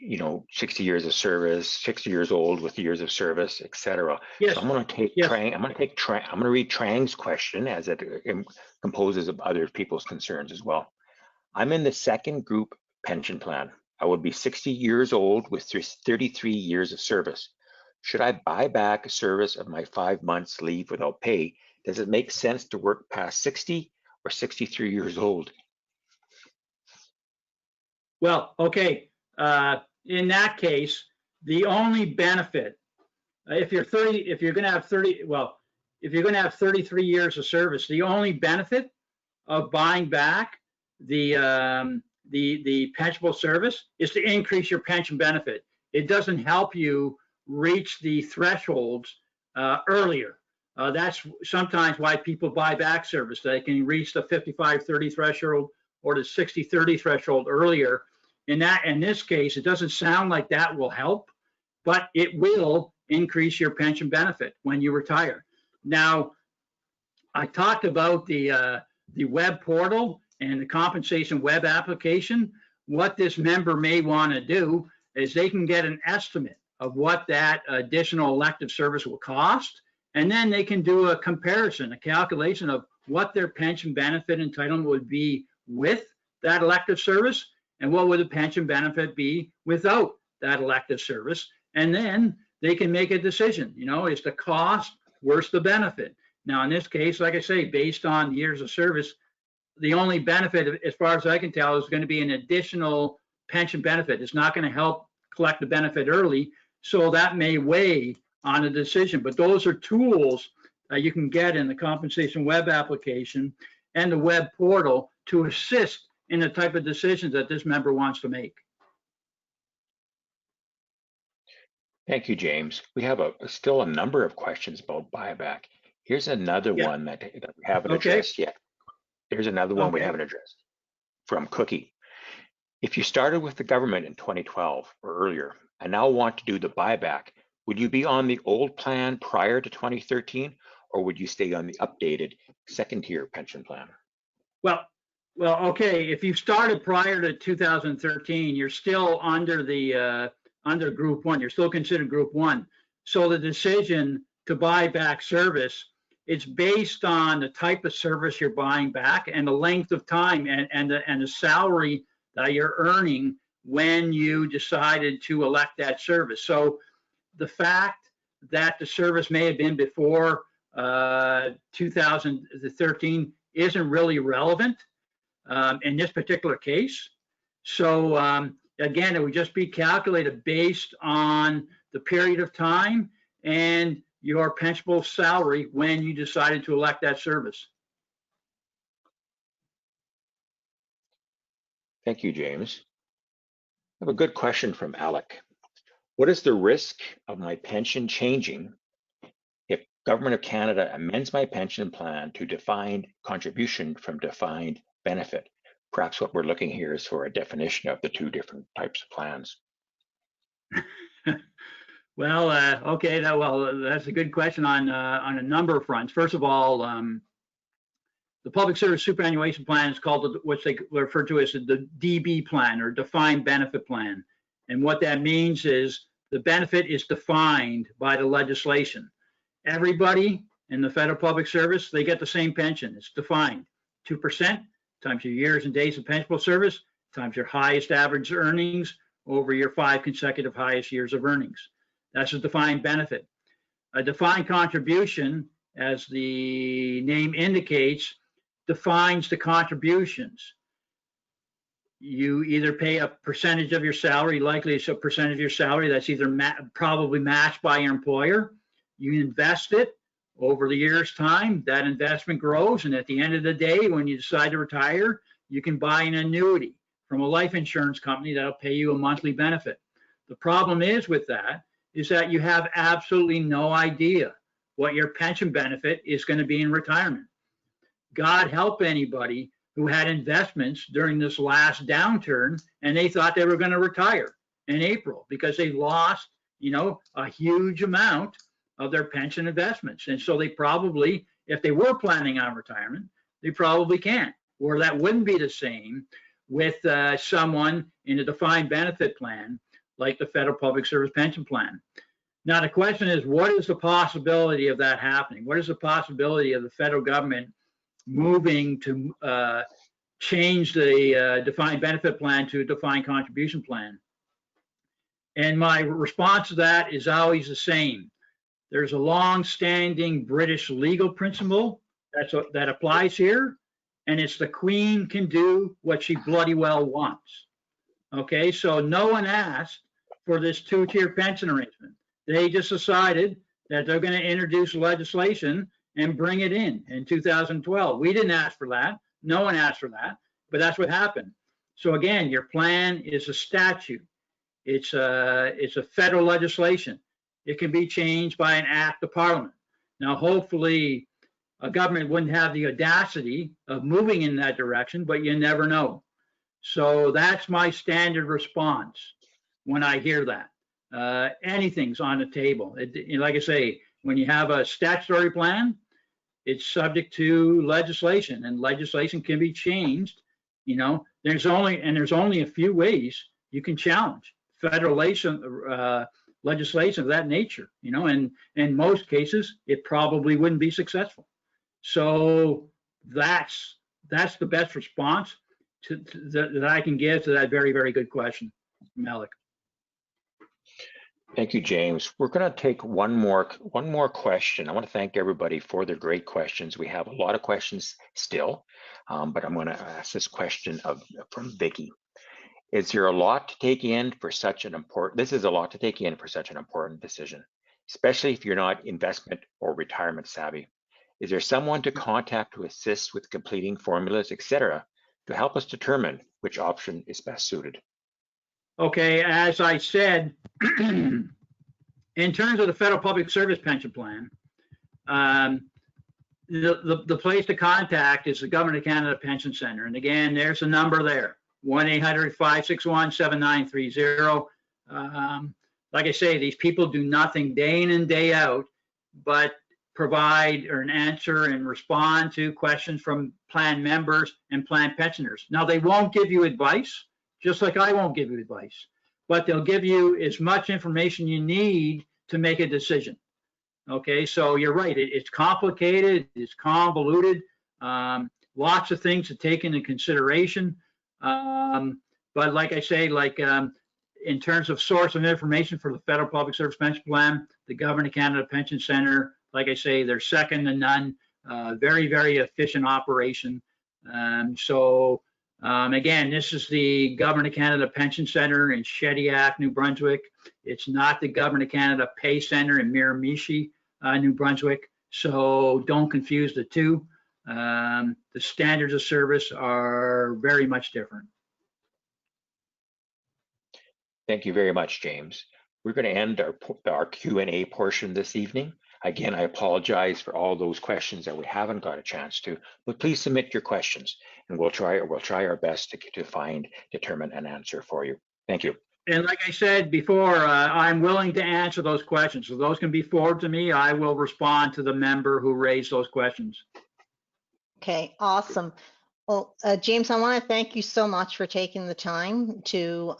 60 years of service, 60 years old with years of service, etc. Yes. So I'm going to read Trang's question as it composes of other people's concerns as well. I'm in the second group pension plan. I would be 60 years old with 33 years of service. Should I buy back a service of my 5 months leave without pay? Does it make sense to work past 60 or 63 years old? Well, okay. In that case, the only benefit, if you're going to have 33 years of service, the only benefit of buying back the pensionable service is to increase your pension benefit. It doesn't help you reach the thresholds earlier. That's sometimes why people buy back service. They can reach the 55-30 threshold or the 60-30 threshold earlier. In this case, it doesn't sound like that will help, but it will increase your pension benefit when you retire. Now, I talked about the web portal and the compensation web application. What this member may want to do is they can get an estimate of what that additional elective service will cost, And then they can do a comparison, a calculation of what their pension benefit entitlement would be with that elective service and what would the pension benefit be without that elective service. And then they can make a decision, you know, is the cost worth the benefit? Now, in this case, like I say, based on years of service, the only benefit, as far as I can tell, is going to be an additional pension benefit. It's not going to help collect the benefit early. So that may weigh on a decision, but those are tools that you can get in the compensation web application and the web portal to assist in the type of decisions that this member wants to make. Thank you, James. We have still a number of questions about buyback. Here's another one that we haven't addressed yet. Here's another one we haven't addressed from Cookie. If you started with the government in 2012 or earlier and now want to do the buyback, would you be on the old plan prior to 2013, or would you stay on the updated second tier pension plan? Well, okay. If you started prior to 2013, you're still under the under Group 1. You're still considered Group 1. So the decision to buy back service, it's based on the type of service you're buying back and the length of time and the salary that you're earning when you decided to elect that service. So the fact that the service may have been before 2013 isn't really relevant in this particular case. So again, it would just be calculated based on the period of time and your pensionable salary when you decided to elect that service. Thank you, James. I have a good question from Alec. What is the risk of my pension changing if Government of Canada amends my pension plan to defined contribution from defined benefit? Perhaps what we're looking here is for a definition of the two different types of plans. Well, okay, that's a good question on a number of fronts. First of all, the public service superannuation plan is called what they refer to as the DB plan or defined benefit plan. And what that means is the benefit is defined by the legislation. Everybody in the federal public service, they get the same pension. It's defined 2% times your years and days of pensionable service times your highest average earnings over your 5 consecutive highest years of earnings. That's a defined benefit. A defined contribution, as the name indicates, defines the contributions. You either pay a percentage of your salary, likely it's a percentage of your salary that's either probably matched by your employer. You invest it over the year's time, that investment grows, and at the end of the day, when you decide to retire, you can buy an annuity from a life insurance company that'll pay you a monthly benefit. The problem is with that is that you have absolutely no idea what your pension benefit is going to be in retirement. God help anybody who had investments during this last downturn and they thought they were going to retire in April because they lost, you know, a huge amount of their pension investments. And so they probably, if they were planning on retirement, they probably can't. Or that wouldn't be the same with someone in a defined benefit plan like the Federal Public Service Pension Plan. Now, the question is, what is the possibility of that happening? What is the possibility of the federal government moving to change the defined benefit plan to a defined contribution plan? And my response to that is always the same. There's a long-standing British legal principle that applies here, and it's the Queen can do what she bloody well wants. Okay, so no one asked for this two-tier pension arrangement. They just decided that they're going to introduce legislation and bring it in 2012. We didn't ask for that. No one asked for that, but that's what happened. So again, your plan is a statute. It's a federal legislation. It can be changed by an act of parliament. Now, hopefully, a government wouldn't have the audacity of moving in that direction, but you never know. So that's my standard response when I hear that. Anything's on the table. Like I say, when you have a statutory plan, it's subject to legislation, and legislation can be changed. You know, there's only a few ways you can challenge federal legislation of that nature, you know, and in most cases, it probably wouldn't be successful. So that's the best response that I can give to that very, very good question, Malik. Thank you, James. We're going to take one more question. I want to thank everybody for their great questions. We have a lot of questions still, but I'm going to ask this question from Vicky. Is there a lot to take in for such an important? This is a lot to take in for such an important decision, especially if you're not investment or retirement savvy. Is there someone to contact to assist with completing formulas, etc., to help us determine which option is best suited? Okay, as I said, in terms of the Federal Public Service Pension Plan, the place to contact is the Government of Canada Pension Center. And again, there's a number there, 1-800-561-7930. Like I say, these people do nothing day in and day out, but provide or an answer and respond to questions from plan members and plan pensioners. Now, they won't give you advice, just like I won't give you advice, but they'll give you as much information you need to make a decision. Okay, so you're right, it's complicated, it's convoluted, lots of things to take into consideration. But like I say, in terms of source of information for the Federal Public Service Pension Plan, the Government of Canada Pension Center, like I say, they're second to none, very, very efficient operation. Again, this is the Government of Canada Pension Center in Shediac, New Brunswick. It's not the Government of Canada Pay Center in Miramichi, New Brunswick. So don't confuse the two. The standards of service are very much different. Thank you very much, James. We're going to end our Q&A portion this evening. Again, I apologize for all those questions that we haven't got a chance to, but please submit your questions and we'll try our best to determine an answer for you. Thank you. And like I said before, I'm willing to answer those questions. So those can be forwarded to me. I will respond to the member who raised those questions. Okay, awesome. Well, James, I want to thank you so much for taking the time to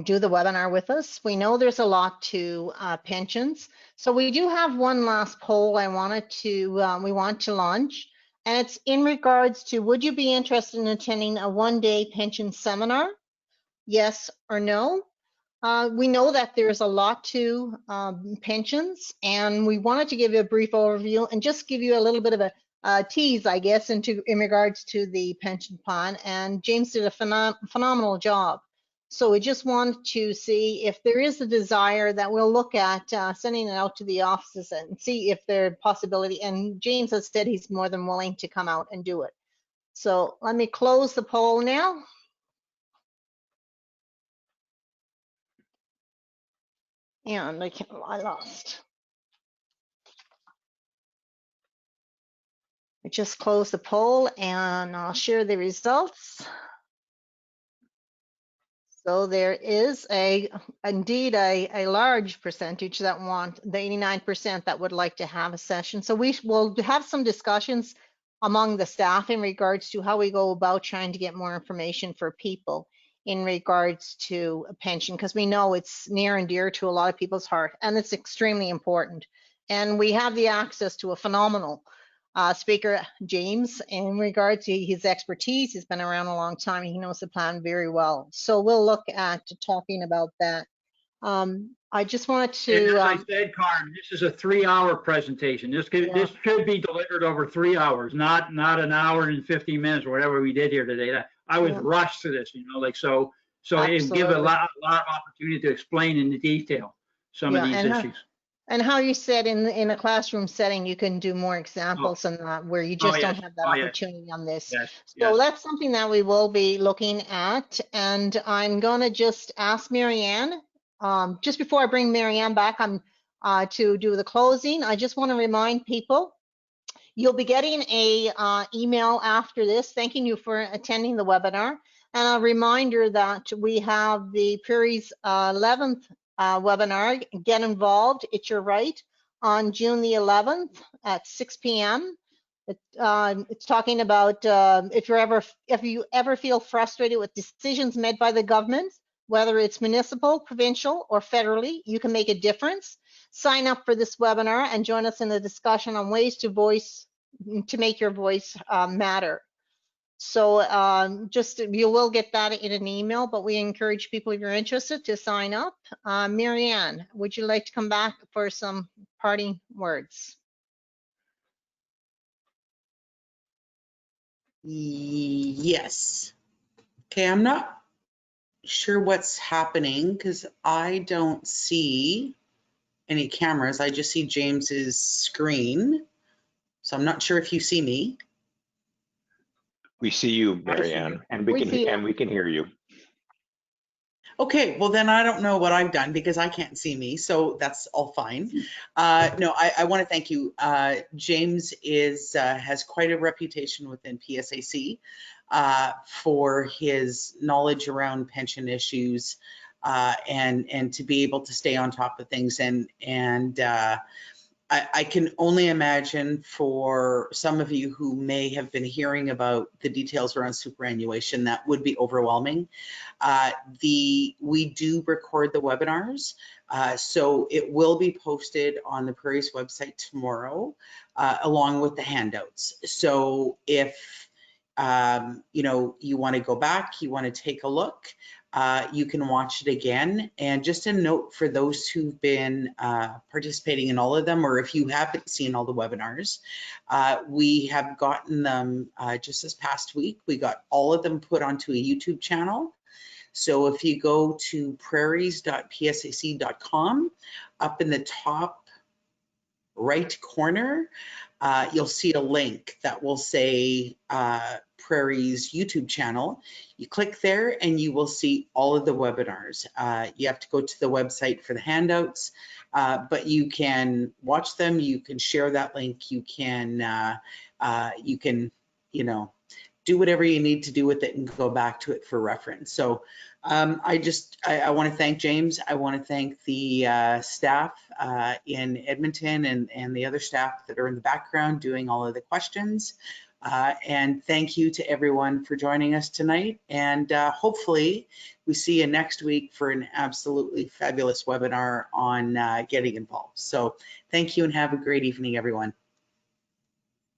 do the webinar with us. We know there's a lot to pensions. So we do have one last poll we want to launch, and it's in regards to, would you be interested in attending a one-day pension seminar? Yes or no? We know that there's a lot to pensions, and we wanted to give you a brief overview and just give you a little bit of a tease, I guess, in regards to the pension plan. And James did a phenomenal job. So we just want to see if there is a desire that we'll look at sending it out to the offices and see if there's possibility. And James has said he's more than willing to come out and do it. So let me close the poll now. And I lost. I just closed the poll and I'll share the results. So there is indeed a large percentage that want, the 89% that would like to have a session. So we will have some discussions among the staff in regards to how we go about trying to get more information for people in regards to a pension, because we know it's near and dear to a lot of people's heart and it's extremely important. And we have the access to a phenomenal speaker, James, in regard to his expertise. He's been around a long time and he knows the plan very well. So we'll look at talking about that. I just wanted to. As I said, Carmen, this is a 3-hour presentation. This should be delivered over 3 hours, not an hour and 50 minutes or whatever we did here today. I was rushed to this, so it give a lot of opportunity to explain in detail some of these issues. And how you said in a classroom setting, you can do more examples and where you just don't have that opportunity on this. So that's something that we will be looking at. And I'm going to just ask Marianne, just before I bring Marianne back to do the closing, I just want to remind people, you'll be getting a email after this thanking you for attending the webinar. And a reminder that we have the Prairie's 11th webinar, Get Involved, It's Your Right, on June the 11th at 6 p.m. It's talking about if you ever feel frustrated with decisions made by the government, Whether it's municipal, provincial, or federally, you can make a difference. Sign up for this webinar and join us in the discussion on ways to make your voice matter. So you will get that in an email, but we encourage people, if you're interested, to sign up. Marianne, would you like to come back for some parting words? Yes. Okay, I'm not sure what's happening because I don't see any cameras. I just see James's screen. So I'm not sure if you see me. We see you, Marianne, and we can hear you. Okay, well then I don't know what I've done because I can't see me, so that's all fine. No, I want to thank you. James has quite a reputation within PSAC for his knowledge around pension issues and to be able to stay on top of things. And I can only imagine for some of you who may have been hearing about the details around superannuation, that would be overwhelming. We do record the webinars, so it will be posted on the Prairie's website tomorrow, along with the handouts. So if you want to go back, you want to take a look, you can watch it again. And just a note for those who've been participating in all of them, or if you haven't seen all the webinars, we have gotten them just this past week. We got all of them put onto a YouTube channel. So if you go to prairies.psac.com, up in the top right corner, you'll see a link that will say Prairie's YouTube channel. You click there and you will see all of the webinars. You have to go to the website for the handouts, but you can watch them. You can share that link. You can, do whatever you need to do with it and go back to it for reference. So I want to thank James. I want to thank the staff in Edmonton and the other staff that are in the background doing all of the questions. And thank you to everyone for joining us tonight. And hopefully we see you next week for an absolutely fabulous webinar on getting involved. So thank you and have a great evening, everyone.